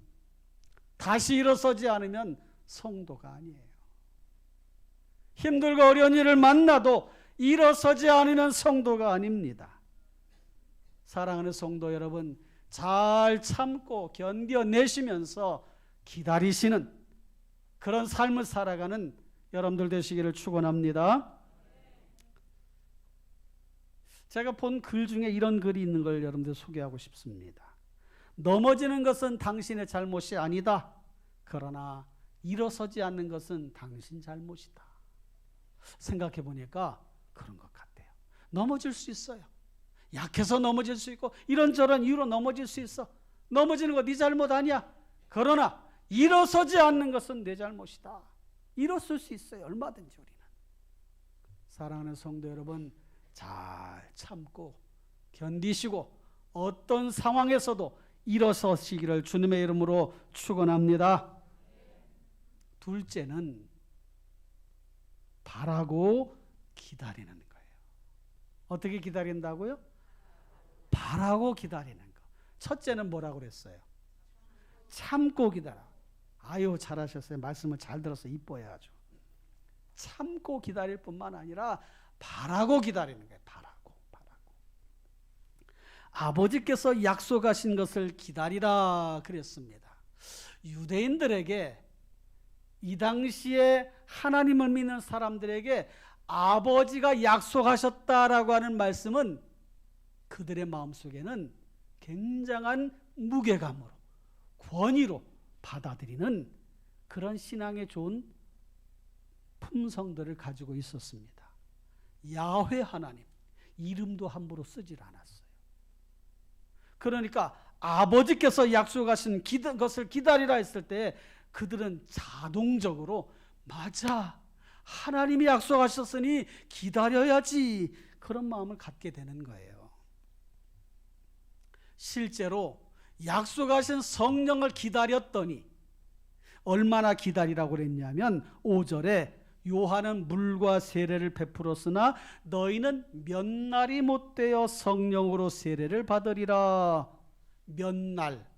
A: 다시 일어서지 않으면 성도가 아니에요. 힘들고 어려운 일을 만나도 일어서지 않으면 성도가 아닙니다. 사랑하는 성도 여러분, 잘 참고 견뎌내시면서 기다리시는 그런 삶을 살아가는 여러분들 되시기를 축원합니다. 제가 본 글 중에 이런 글이 있는 걸 여러분들 소개하고 싶습니다. 넘어지는 것은 당신의 잘못이 아니다. 그러나 일어서지 않는 것은 당신 잘못이다. 생각해 보니까 그런 것 같아요. 넘어질 수 있어요. 약해서 넘어질 수 있고 이런저런 이유로 넘어질 수 있어. 넘어지는 거 네 잘못 아니야. 그러나 일어서지 않는 것은 내 잘못이다. 일어설 수 있어요. 얼마든지 우리는. 사랑하는 성도 여러분, 잘 참고 견디시고 어떤 상황에서도 일어서시기를 주님의 이름으로 축원합니다. 둘째는 바라고 기다리는 거예요. 어떻게 기다린다고요? 바라고 기다리는 거. 첫째는 뭐라고 그랬어요? 참고 기다려. 아유, 잘하셨어요. 말씀을 잘 들어서 이뻐요 아주. 참고 기다릴 뿐만 아니라 바라고 기다리는 거예요. 바라고. 아버지께서 약속하신 것을 기다리라 그랬습니다. 유대인들에게, 이 당시에 하나님을 믿는 사람들에게 아버지가 약속하셨다라고 하는 말씀은 그들의 마음속에는 굉장한 무게감으로, 권위로 받아들이는 그런 신앙의 좋은 품성들을 가지고 있었습니다. 야훼 하나님, 이름도 함부로 쓰질 않았어요. 그러니까 아버지께서 약속하신 것을 기다리라 했을 때 그들은 자동적으로 맞아, 하나님이 약속하셨으니 기다려야지, 그런 마음을 갖게 되는 거예요. 실제로 약속하신 성령을 기다렸더니 얼마나 기다리라고 그랬냐면 5절에 요한은 물과 세례를 베풀었으나 너희는 몇 날이 못되어 성령으로 세례를 받으리라. 몇 날,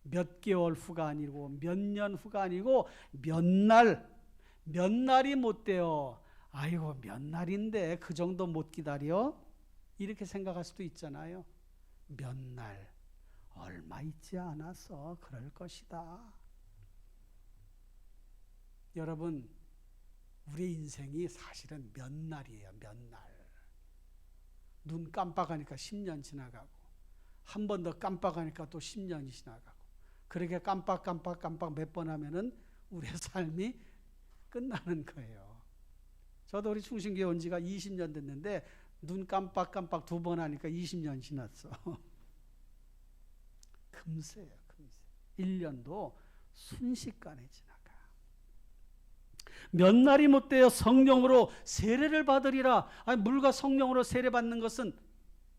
A: 몇 개월 후가 아니고 몇 년 후가 아니고 몇 날이 못되어, 아이고 몇 날인데 그 정도 못 기다려? 이렇게 생각할 수도 있잖아요. 몇 날, 얼마 있지 않아서 그럴 것이다. 여러분, 우리 인생이 사실은 몇 날이에요. 몇 날. 눈 깜빡하니까 10년 지나가고 한 번 더 깜빡하니까 또 10년이 지나가고, 그렇게 깜빡 몇 번 하면은 우리의 삶이 끝나는 거예요. 저도 우리 충신교회 온 지가 20년 됐는데 눈 깜빡 두 번 하니까 20년 지났어. 금세요, 금세. 1년도 순식간에 지나가. 몇 날이 못되어 성령으로 세례를 받으리라. 아니, 물과 성령으로 세례받는 것은,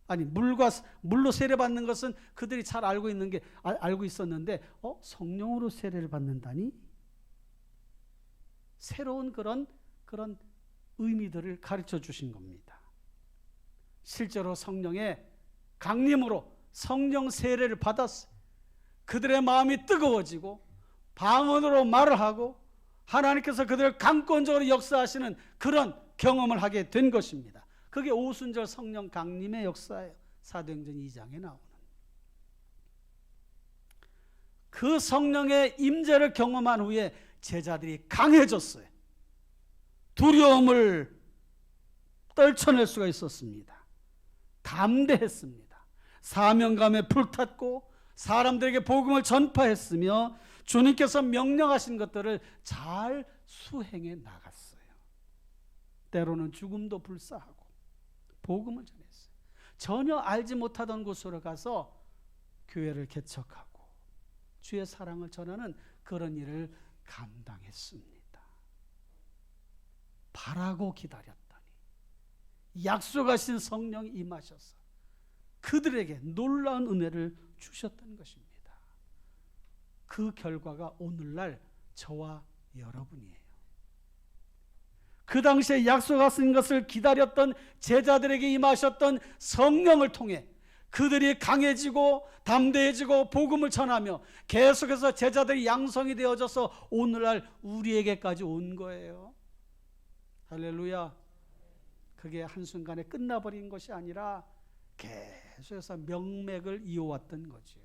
A: 아니 물로 세례받는 것은 그들이 잘 알고 있었는데 성령으로 세례를 받는다니? 새로운 그런 의미들을 가르쳐 주신 겁니다. 실제로 성령의 강림으로 성령 세례를 받았어요. 그들의 마음이 뜨거워지고 방언으로 말을 하고 하나님께서 그들을 강권적으로 역사하시는 그런 경험을 하게 된 것입니다. 그게 오순절 성령 강림의 역사예요. 사도행전 2장에 나오는. 그 성령의 임재를 경험한 후에 제자들이 강해졌어요. 두려움을 떨쳐낼 수가 있었습니다. 담대했습니다. 사명감에 불탔고 사람들에게 복음을 전파했으며 주님께서 명령하신 것들을 잘 수행해 나갔어요. 때로는 죽음도 불사하고 복음을 전했어요. 전혀 알지 못하던 곳으로 가서 교회를 개척하고 주의 사랑을 전하는 그런 일을 감당했습니다. 바라고 기다렸더니 약속하신 성령이 임하셔서 그들에게 놀라운 은혜를 주셨던 것입니다. 그 결과가 오늘날 저와 여러분이에요. 그 당시에 약속하신 것을 기다렸던 제자들에게 임하셨던 성령을 통해 그들이 강해지고 담대해지고 복음을 전하며 계속해서 제자들이 양성이 되어져서 오늘날 우리에게까지 온 거예요. 할렐루야. 그게 한순간에 끝나버린 것이 아니라 계속해서 명맥을 이어왔던 거지요.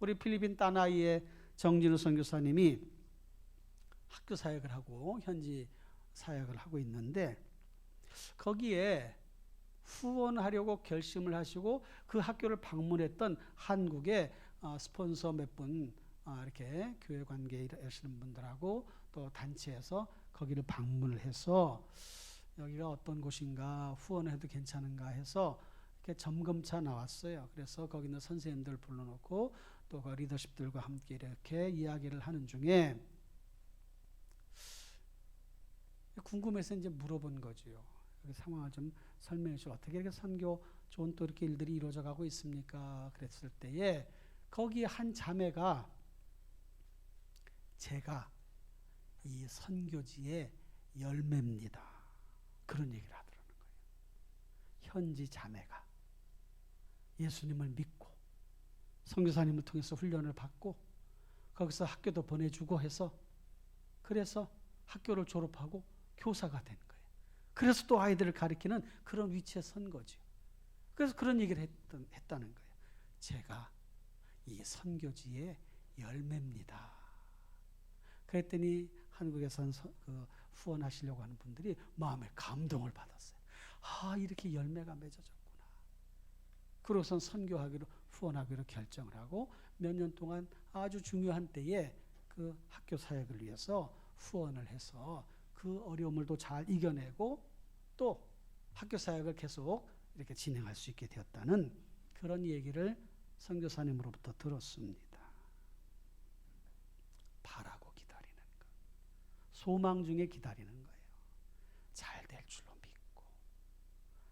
A: 우리 필리핀 따나이의 정진우 선교사님이 학교 사역을 하고 현지 사역을 하고 있는데 거기에 후원하려고 결심을 하시고 그 학교를 방문했던 한국의 스폰서 몇 분 이렇게 교회 관계에 일하시는 분들하고 또 단체에서 거기를 방문을 해서 여기가 어떤 곳인가 후원해도 괜찮은가 해서 이렇게 점검차 나왔어요. 그래서 거기 있는 선생님들 불러놓고 또 그 리더십들과 함께 이렇게 이야기를 하는 중에 궁금해서 이제 물어본 거지요. 상황을 좀 설명해 주시고 어떻게 이렇게 선교 좋은 또 이렇게 일들이 이루어져 가고 있습니까? 그랬을 때에 거기 한 자매가 제가 이 선교지의 열매입니다. 그런 얘기를 하더라는 거예요. 현지 자매가 예수님을 믿고 선교사님을 통해서 훈련을 받고 거기서 학교도 보내주고 해서 그래서 학교를 졸업하고 교사가 된 거예요. 그래서 또 아이들을 가르치는 그런 위치에 선 거죠. 그래서 그런 얘기를 했다는 거예요. 제가 이 선교지의 열매입니다. 그랬더니 한국에서 후원하시려고 하는 분들이 마음에 감동을 받았어요. 아, 이렇게 열매가 맺어졌구나. 그러고선 선교하기로 후원하기로 결정을 하고 몇 년 동안 아주 중요한 때에 그 학교 사역을 위해서 후원을 해서 그 어려움을 또 잘 이겨내고 또 학교 사역을 계속 이렇게 진행할 수 있게 되었다는 그런 얘기를 선교사님으로부터 들었습니다. 바라고 기다리는 것. 소망 중에 기다리는 거예요. 잘 될 줄로 믿고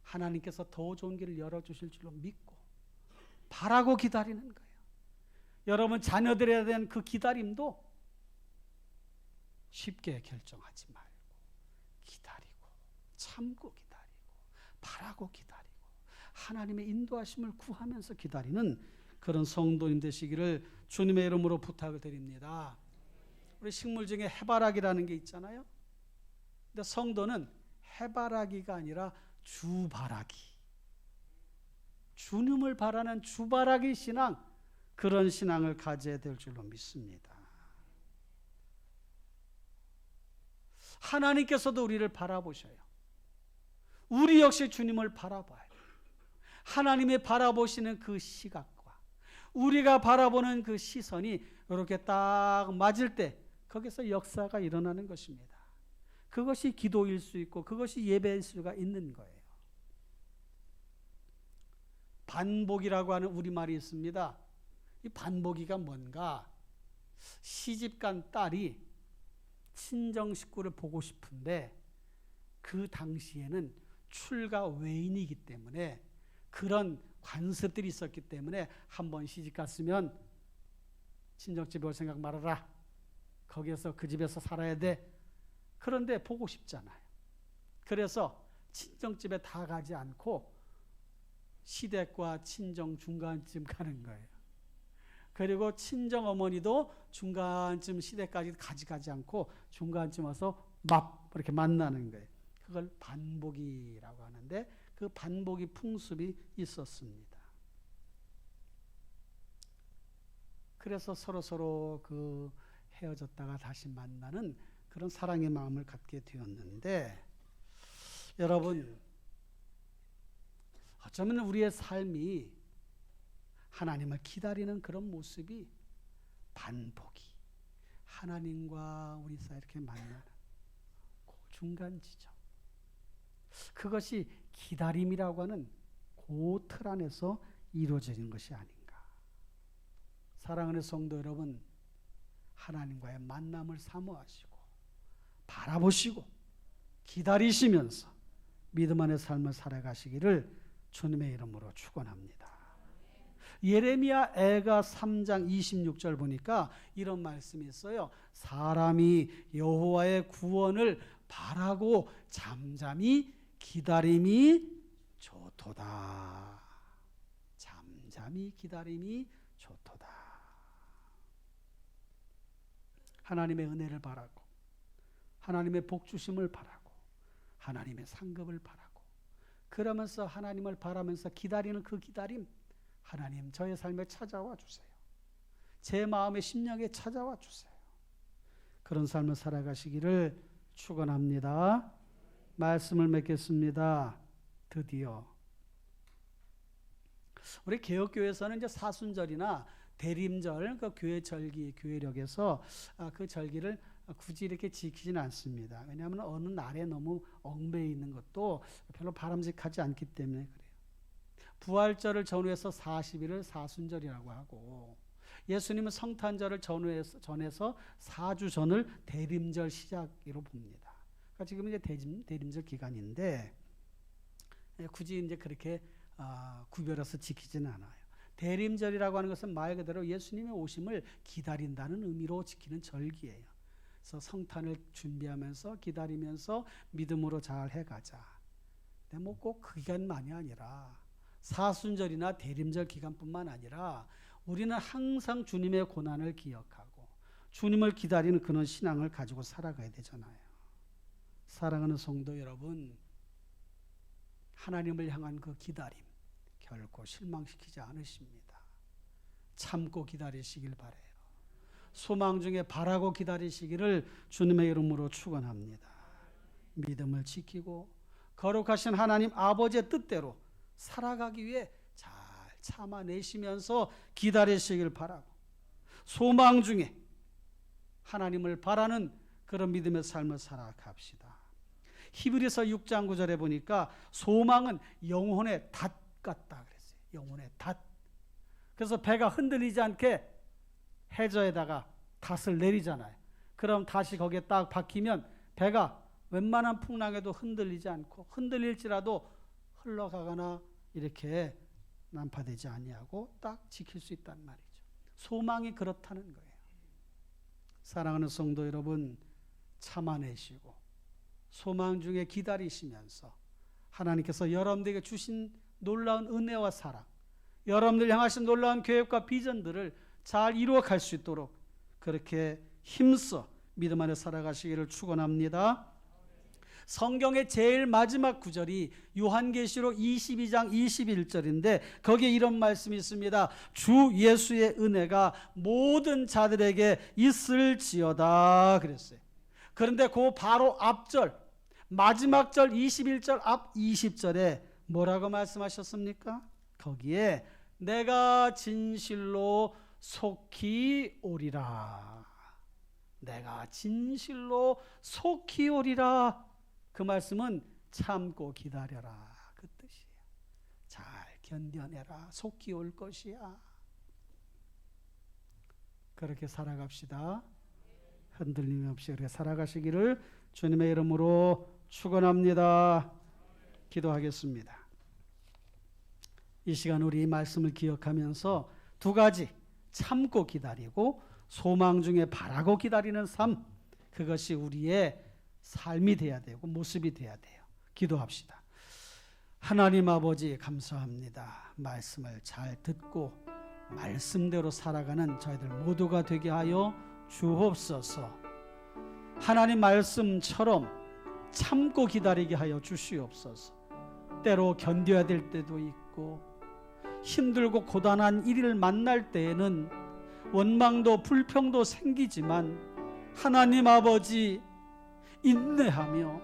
A: 하나님께서 더 좋은 길을 열어주실 줄로 믿고 바라고 기다리는 거예요. 여러분 자녀들에 대한 그 기다림도 쉽게 결정하지 말고 기다리고 참고 기다리고 바라고 기다리고 하나님의 인도하심을 구하면서 기다리는 그런 성도님 되시기를 주님의 이름으로 부탁을 드립니다. 우리 식물 중에 해바라기라는 게 있잖아요. 근데 성도는 해바라기가 아니라 주바라기, 주님을 바라는 주바라기 신앙, 그런 신앙을 가져야 될 줄로 믿습니다. 하나님께서도 우리를 바라보셔요. 우리 역시 주님을 바라봐요. 하나님이 바라보시는 그 시각과 우리가 바라보는 그 시선이 이렇게 딱 맞을 때 거기서 역사가 일어나는 것입니다. 그것이 기도일 수 있고 그것이 예배일 수가 있는 거예요. 반복이라고 하는 우리말이 있습니다. 이 반복이가 뭔가, 시집간 딸이 친정 식구를 보고 싶은데 그 당시에는 출가 외인이기 때문에 그런 관습들이 있었기 때문에 한번 시집 갔으면 친정집에 올 생각 말아라. 거기에서 그 집에서 살아야 돼. 그런데 보고 싶잖아요. 그래서 친정집에 다 가지 않고 시댁과 친정 중간쯤 가는 거예요. 그리고 친정 어머니도 중간쯤 시댁까지 가지 않고 중간쯤 와서 이렇게 만나는 거예요. 그걸 반복이라고 하는데 그 반복이 풍습이 있었습니다. 그래서 서로 그 헤어졌다가 다시 만나는 그런 사랑의 마음을 갖게 되었는데, 여러분 어쩌면 우리의 삶이 하나님을 기다리는 그런 모습이 반복이 하나님과 우리 사이 이렇게 만나는 그 중간 지점, 그것이 기다림이라고 하는 그 틀 안에서 이루어지는 것이 아닌가. 사랑하는 성도 여러분, 하나님과의 만남을 사모하시고 바라보시고 기다리시면서 믿음 안의 삶을 살아가시기를 주님의 이름으로 축원합니다. 예레미야 애가 3장 26절 보니까 이런 말씀이 있어요. 사람이 여호와의 구원을 바라고 잠잠히 기다림이 좋도다. 잠잠히 기다림이 좋도다. 하나님의 은혜를 바라고, 하나님의 복 주심을 바라고, 하나님의 상급을 바라고, 그러면서 하나님을 바라면서 기다리는 그 기다림, 하나님 저의 삶에 찾아와 주세요. 제 마음의 심령에 찾아와 주세요. 그런 삶을 살아가시기를 축원합니다. 말씀을 맺겠습니다. 드디어 우리 개혁교회에서는 이제 사순절이나 대림절, 그 교회 절기, 교회력에서 그 절기를 굳이 이렇게 지키지는 않습니다. 왜냐하면 어느 날에 너무 얽매여 있는 것도 별로 바람직하지 않기 때문에 그래요. 부활절을 전후해서 40일을 사순절이라고 하고, 예수님은 성탄절을 전해서 4주 전을 대림절 시작으로 봅니다. 그러니까 지금 이제 대림절 기간인데 굳이 이제 그렇게 구별해서 지키지는 않아요. 대림절이라고 하는 것은 말 그대로 예수님의 오심을 기다린다는 의미로 지키는 절기예요. 그래서 성탄을 준비하면서 기다리면서 믿음으로 잘 해가자. 근데 뭐 꼭 그 기간만이 아니라 사순절이나 대림절 기간뿐만 아니라 우리는 항상 주님의 고난을 기억하고 주님을 기다리는 그런 신앙을 가지고 살아가야 되잖아요. 사랑하는 성도 여러분, 하나님을 향한 그 기다림 결코 실망시키지 않으십니다. 참고 기다리시길 바라요. 소망 중에 바라고 기다리시기를 주님의 이름으로 축원합니다. 믿음을 지키고 거룩하신 하나님 아버지의 뜻대로 살아가기 위해 잘 참아내시면서 기다리시길 바라고, 소망 중에 하나님을 바라는 그런 믿음의 삶을 살아갑시다. 히브리서 6장 9절에 보니까 소망은 영혼의 닷 같다 그랬어요. 영혼의 닷. 그래서 배가 흔들리지 않게 해저에다가 닷을 내리잖아요. 그럼 다시 거기에 딱 박히면 배가 웬만한 풍랑에도 흔들리지 않고, 흔들릴지라도 흘러가거나 이렇게 난파되지 아니하고 딱 지킬 수 있단 말이죠. 소망이 그렇다는 거예요. 사랑하는 성도 여러분, 참아내시고 소망 중에 기다리시면서 하나님께서 여러분들에게 주신 놀라운 은혜와 사랑, 여러분들 향하신 놀라운 계획과 비전들을 잘 이루어갈 수 있도록 그렇게 힘써 믿음 안에 살아가시기를 축원합니다. 성경의 제일 마지막 구절이 요한계시록 22장 21절인데 거기에 이런 말씀이 있습니다. 주 예수의 은혜가 모든 자들에게 있을지어다 그랬어요. 그런데 그 바로 앞절, 마지막 절 21절 앞 20절에 뭐라고 말씀하셨습니까? 거기에 내가 진실로 속히 오리라. 내가 진실로 속히 오리라. 그 말씀은 참고 기다려라 그 뜻이에요. 잘 견뎌내라. 속히 올 것이야. 그렇게 살아갑시다. 흔들림 없이 그렇게 살아가시기를 주님의 이름으로 축원합니다. 기도하겠습니다. 이 시간 우리 이 말씀을 기억하면서 두 가지, 참고 기다리고 소망 중에 바라고 기다리는 삶, 그것이 우리의 삶이 돼야 되고 모습이 돼야 돼요. 기도합시다. 하나님 아버지 감사합니다. 말씀을 잘 듣고 말씀대로 살아가는 저희들 모두가 되게 하여 주옵소서. 하나님 말씀처럼 참고 기다리게 하여 주시옵소서. 때로 견뎌야 될 때도 있고 힘들고 고단한 일을 만날 때에는 원망도 불평도 생기지만 하나님 아버지 인내하며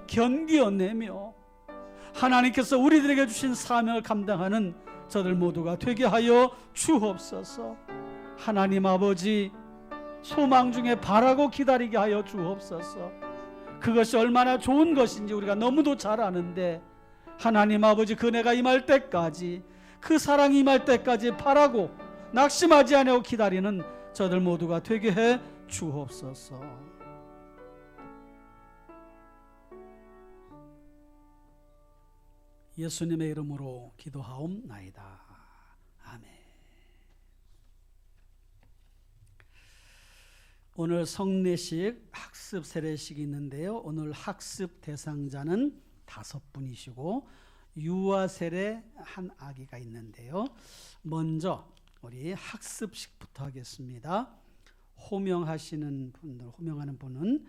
A: 견뎌내며 하나님께서 우리들에게 주신 사명을 감당하는 저들 모두가 되게 하여 주옵소서. 하나님 아버지 소망 중에 바라고 기다리게 하여 주옵소서. 그것이 얼마나 좋은 것인지 우리가 너무도 잘 아는데 하나님 아버지 그 은혜가 임할 때까지, 그 사랑이 임할 때까지 바라고 낙심하지 않고 기다리는 저들 모두가 되게 해 주옵소서. 예수님의 이름으로 기도하옵나이다. 아멘. 오늘 성례식 학습 세례식이 있는데요. 오늘 학습 대상자는 5분이시고 유아 세례 한 아기가 있는데요. 먼저 우리 학습식부터 하겠습니다. 호명하는 분은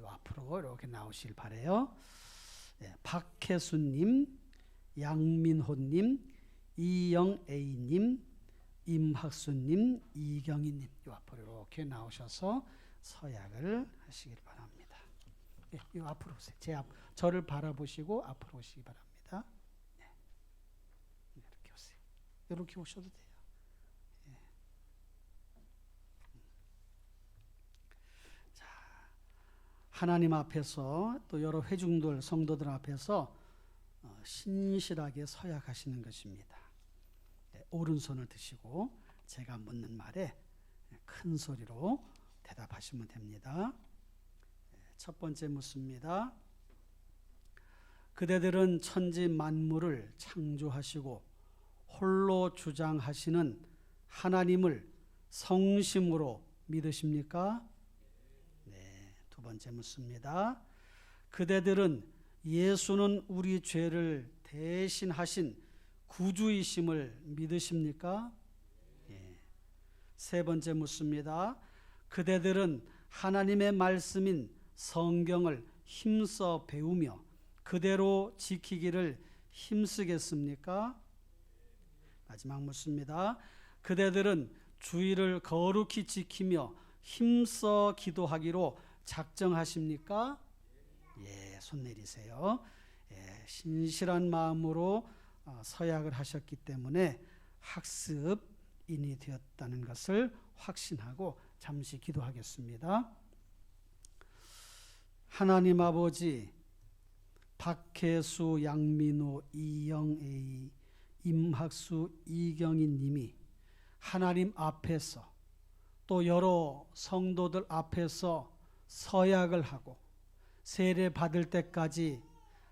A: 앞으로 이렇게 나오실 바래요. 박혜수님, 양민호님, 이영애님, 임학수님, 이경희님 이 앞으로 이렇게 나오셔서 서약을 하시길 바랍니다. 이 앞으로 오세요. 저를 바라보시고 앞으로 오시기 바랍니다. 이렇게 오세요. 이렇게 오셔도 돼요. 자, 하나님 앞에서 또 여러 회중들, 성도들 앞에서 신실하게 서약하시는 것입니다. 오른손을 드시고 제가 묻는 말에 큰 소리로 대답하시면 됩니다. 첫 번째 묻습니다. 그대들은 천지 만물을 창조하시고 홀로 주장하시는 하나님을 성심으로 믿으십니까? 네. 두 번째 묻습니다. 그대들은 예수는 우리 죄를 대신하신 구주이심을 믿으십니까? 예. 세 번째 묻습니다. 그대들은 하나님의 말씀인 성경을 힘써 배우며 그대로 지키기를 힘쓰겠습니까? 마지막 묻습니다. 그대들은 주의를 거룩히 지키며 힘써 기도하기로 작정하십니까? 예, 손 내리세요. 예, 신실한 마음으로 서약을 하셨기 때문에 학습인이 되었다는 것을 확신하고 잠시 기도하겠습니다. 하나님 아버지, 박혜수, 양민호, 이영애, 임학수, 이경희 님이 하나님 앞에서 또 여러 성도들 앞에서 서약을 하고 세례 받을 때까지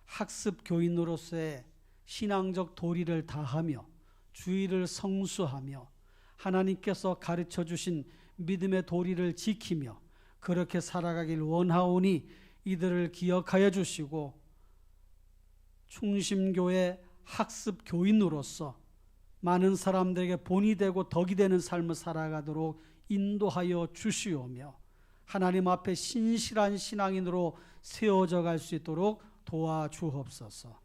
A: 학습 교인으로서의 신앙적 도리를 다하며 주의를 성수하며 하나님께서 가르쳐 주신 믿음의 도리를 지키며 그렇게 살아가길 원하오니 이들을 기억하여 주시고 충심교회 학습 교인으로서 많은 사람들에게 본이 되고 덕이 되는 삶을 살아가도록 인도하여 주시오며 하나님 앞에 신실한 신앙인으로 세워져 갈 수 있도록 도와주옵소서.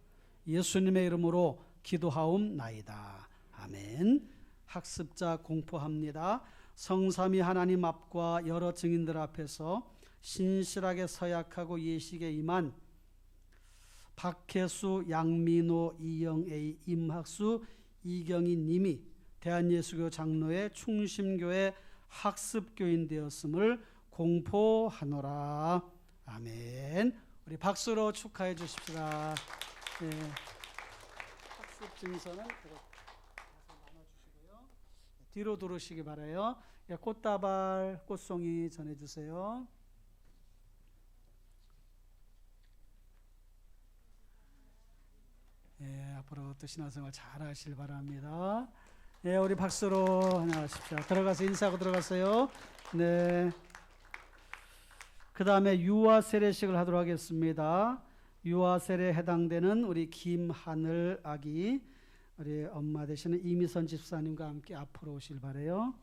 A: 예수님의 이름으로 기도하옵나이다. 아멘. 학습자 공포합니다. 성삼위 하나님 앞과 여러 증인들 앞에서 신실하게 서약하고 예식에 임한 박혜수, 양민호, 이영애, 임학수, 이경희 님이 대한예수교 장로회 충심교회 학습교인 되었음을 공포하노라. 아멘. 우리 박수로 축하해 주십시다. 네. 학습 증서는 나눠주시고요. 뒤로 들어오시기 바라요. 꽃다발, 꽃송이 전해주세요. 예, 앞으로 또 신앙생활 잘 하실 바랍니다. 예, 우리 박수로 안녕하십시오. 들어가서 인사하고 들어가세요. 네. 그 다음에 유아 세례식을 하도록 하겠습니다. 유아 세례에 해당되는 우리 김하늘 아기, 우리 엄마 되시는 이미선 집사님과 함께 앞으로 오실 바래요.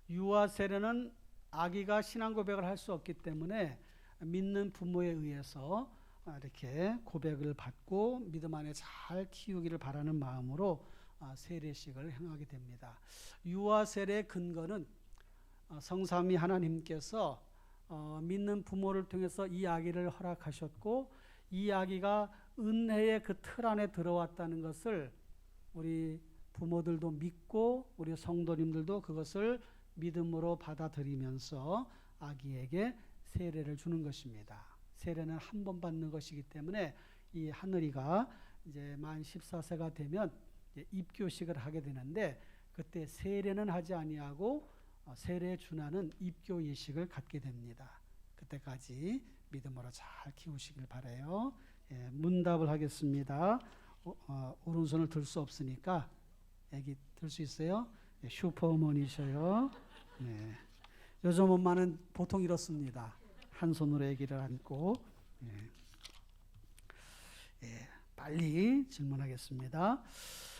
A: 유아 세례는 아기가 신앙 고백을 할 수 없기 때문에 믿는 부모에 의해서 이렇게 고백을 받고 믿음 안에 잘 키우기를 바라는 마음으로 세례식을 행하게 됩니다. 유아 세례의 근거는 성삼위 하나님께서 믿는 부모를 통해서 이 아기를 허락하셨고 이 아기가 은혜의 그 틀 안에 들어왔다는 것을 우리 부모들도 믿고 우리 성도님들도 그것을 믿음으로 받아들이면서 아기에게 세례를 주는 것입니다. 세례는 한 번 받는 것이기 때문에 이 하늘이가 이제 만 14세가 되면 이제 입교식을 하게 되는데 그때 세례는 하지 아니하고 세례에 준하는 입교 예식을 갖게 됩니다. 그때까지 믿음으로 잘 키우시길 바라요. 문답을 하겠습니다. 오른손을 들 수 없으니까 애기 들 수 있어요? 슈퍼어머니셔요. 네. 요즘 엄마는 보통 이렇습니다. 한 손으로 아기를 안고. 빨리 질문하겠습니다.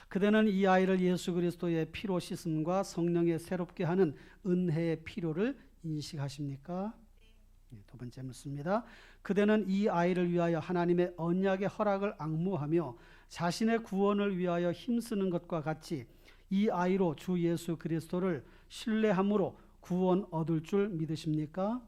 A: 그대는 이 아이를 예수 그리스도의 피로 씻음과 성령의 새롭게 하는 은혜의 필요를 인식하십니까? 두 번째 묻습니다. 그대는 이 아이를 위하여 하나님의 언약의 허락을 앙무하며 자신의 구원을 위하여 힘쓰는 것과 같이 이 아이로 주 예수 그리스도를 신뢰함으로 구원 얻을 줄 믿으십니까?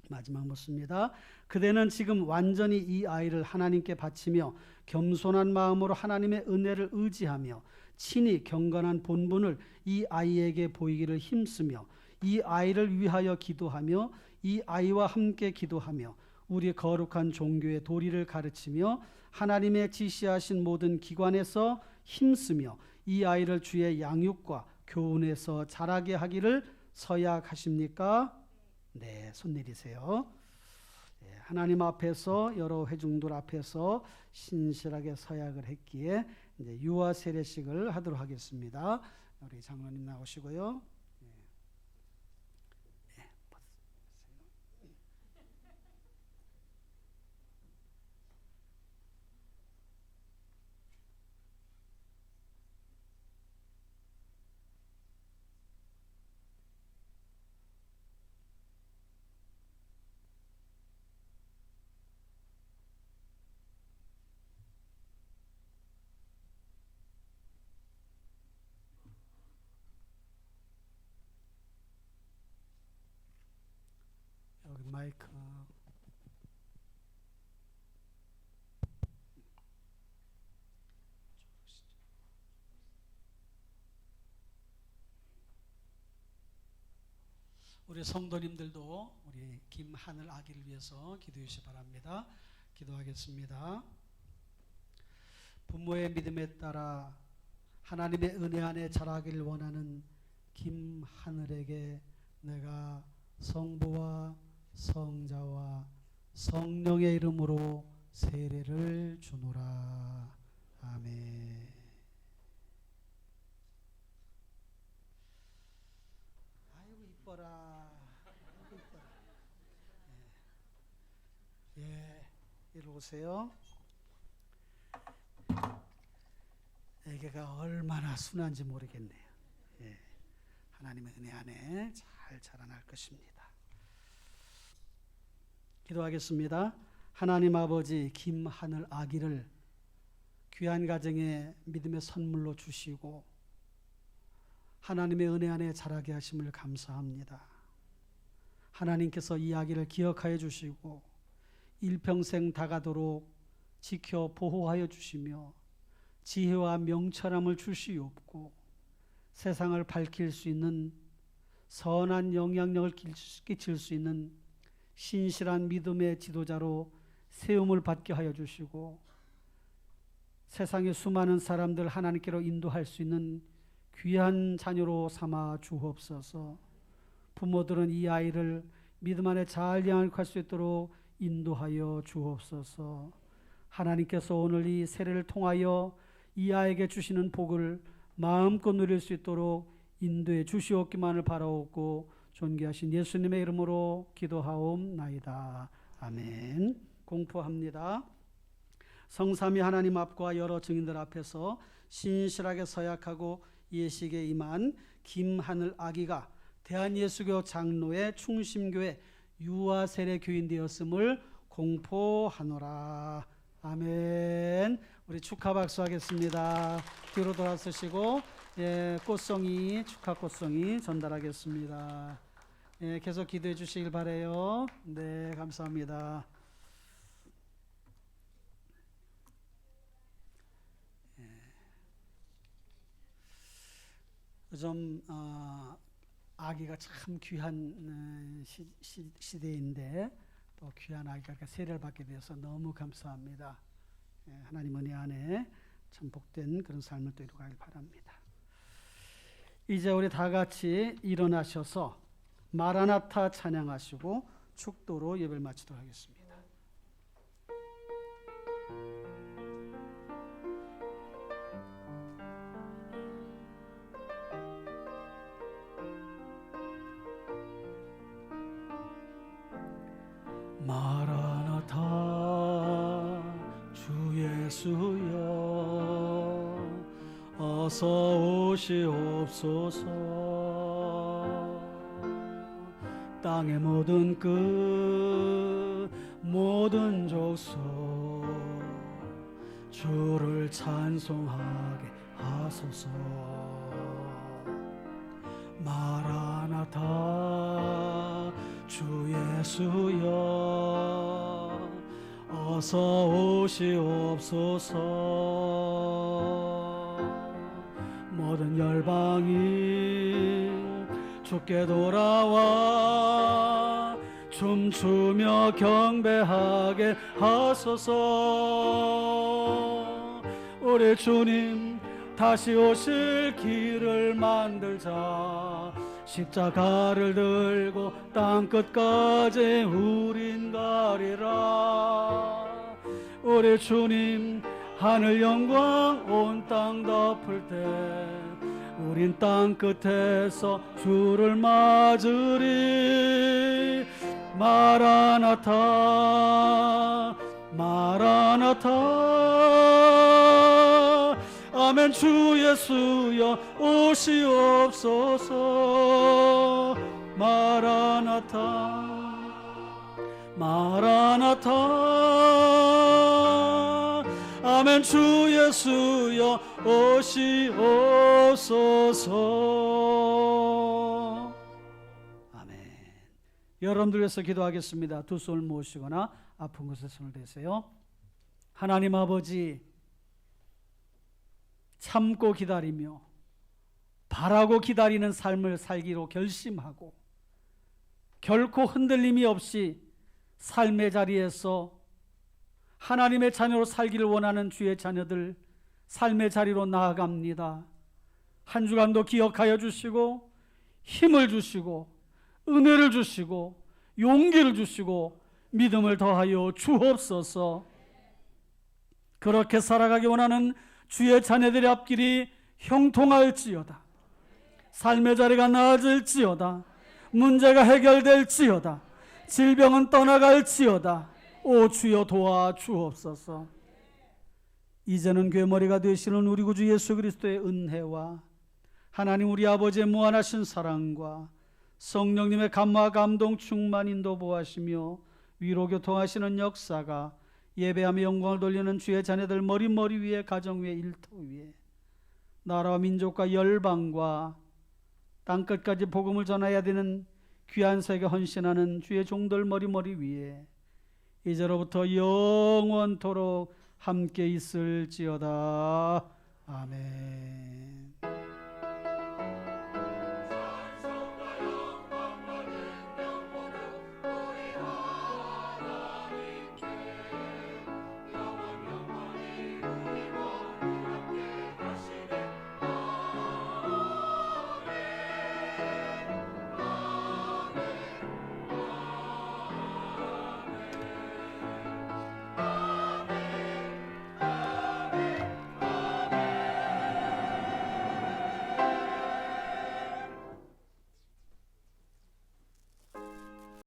A: 마지막 묻습니다. 그대는 지금 완전히 이 아이를 하나님께 바치며 겸손한 마음으로 하나님의 은혜를 의지하며 친히 경건한 본분을 이 아이에게 보이기를 힘쓰며 이 아이를 위하여 기도하며 이 아이와 함께 기도하며 우리 거룩한 종교의 도리를 가르치며 하나님의 지시하신 모든 기관에서 힘쓰며 이 아이를 주의 양육과 교훈에서 자라게 하기를 서약하십니까? 네, 손 내리세요. 하나님 앞에서 여러 회중들 앞에서 신실하게 서약을 했기에 이제 유아 세례식을 하도록 하겠습니다. 우리 장로님 나오시고요. 여기 마이크. 우리 성도님들도 우리 김하늘 아기를 위해서 기도해 주시기 바랍니다. 기도하겠습니다. 부모의 믿음에 따라 하나님의 은혜 안에 자라기를 원하는 김하늘에게 내가 성부와 성자와 성령의 이름으로 세례를 주노라. 아멘. 아이고 이뻐라. 아이고 이뻐라. 이리 오세요. 애기가 얼마나 순한지 모르겠네요. 하나님의 은혜 안에 잘 자라날 것입니다. 기도하겠습니다. 하나님 아버지 김하늘 아기를 귀한 가정에 믿음의 선물로 주시고 하나님의 은혜 안에 자라게 하심을 감사합니다. 하나님께서 이 아기를 기억하여 주시고 일평생 다가도록 지켜 보호하여 주시며 지혜와 명철함을 주시옵고 세상을 밝힐 수 있는 선한 영향력을 끼칠 수 있는 신실한 믿음의 지도자로 세움을 받게 하여 주시고 세상의 수많은 사람들 하나님께로 인도할 수 있는 귀한 자녀로 삼아 주옵소서. 부모들은 이 아이를 믿음 안에 잘 양육할 수 있도록 인도하여 주옵소서. 하나님께서 오늘 이 세례를 통하여 이 아이에게 주시는 복을 마음껏 누릴 수 있도록 인도해 주시옵기만을 바라옵고 존귀하신 예수님의 이름으로 기도하옵나이다. 아멘. 공포합니다. 성삼위 하나님 앞과 여러 증인들 앞에서 신실하게 서약하고 예식에 임한 김하늘 아기가 대한예수교 장로의 충심교회 유아 세례 교인 되었음을 공포하노라. 아멘. 우리 축하 박수 하겠습니다. 뒤로 돌아서시고 꽃송이 축하 꽃송이 전달하겠습니다. 계속 기도해 주시길 바라요. 네, 감사합니다. 요즘 아기가 참 귀한 시대인데 또 귀한 아기가 세례를 받게 되어서 너무 감사합니다. 하나님 은혜 안에 참 복된 그런 삶을 또 이루어가길 바랍니다. 이제 우리 다 같이 일어나셔서 마라나타 찬양하시고 축도로 예배를 마치도록 하겠습니다. 마라나타 주 예수여 어서 오시옵소서. 땅의 모든 끝 모든 족속 주를 찬송하게 하소서. 마라나타 주 예수여 어서 오시옵소서. 모든 열방이 주께 돌아와 춤추며 경배하게 하소서. 우리 주님 다시 오실 길을 만들자. 십자가를 들고 땅끝까지 우린 가리라. 우리 주님 하늘 영광 온 땅 덮을 때 우린 땅끝에서 주를 맞으리. 마라나타 마라나타 아멘. 주 예수여 오시옵소서. 마라나타 마라나타 아멘. 주 예수여 오시옵소서. 아멘. 여러분들 위해서 기도하겠습니다. 두 손을 모으시거나 아픈 곳에 손을 대세요. 하나님 아버지, 참고 기다리며 바라고 기다리는 삶을 살기로 결심하고 결코 흔들림이 없이 삶의 자리에서 하나님의 자녀로 살기를 원하는 주의 자녀들 삶의 자리로 나아갑니다. 한 주간도 기억하여 주시고 힘을 주시고 은혜를 주시고 용기를 주시고 믿음을 더하여 주옵소서. 그렇게 살아가기 원하는 주의 자녀들의 앞길이 형통할지어다. 삶의 자리가 나아질지어다. 문제가 해결될지어다. 질병은 떠나갈지어다. 오 주여 도와주옵소서. 이제는 괴머리가 되시는 우리 구주 예수 그리스도의 은혜와 하나님 우리 아버지의 무한하신 사랑과 성령님의 감화 감동 충만 인도 보하시며 위로 교통하시는 역사가 예배하며 영광을 돌리는 주의 자녀들 머리 위에 가정 위에 일터 위에 나라와 민족과 열방과 땅끝까지 복음을 전해야 되는 귀한 세계 헌신하는 주의 종들 머리 위에 이제로부터 영원토록 함께 있을지어다. 아멘.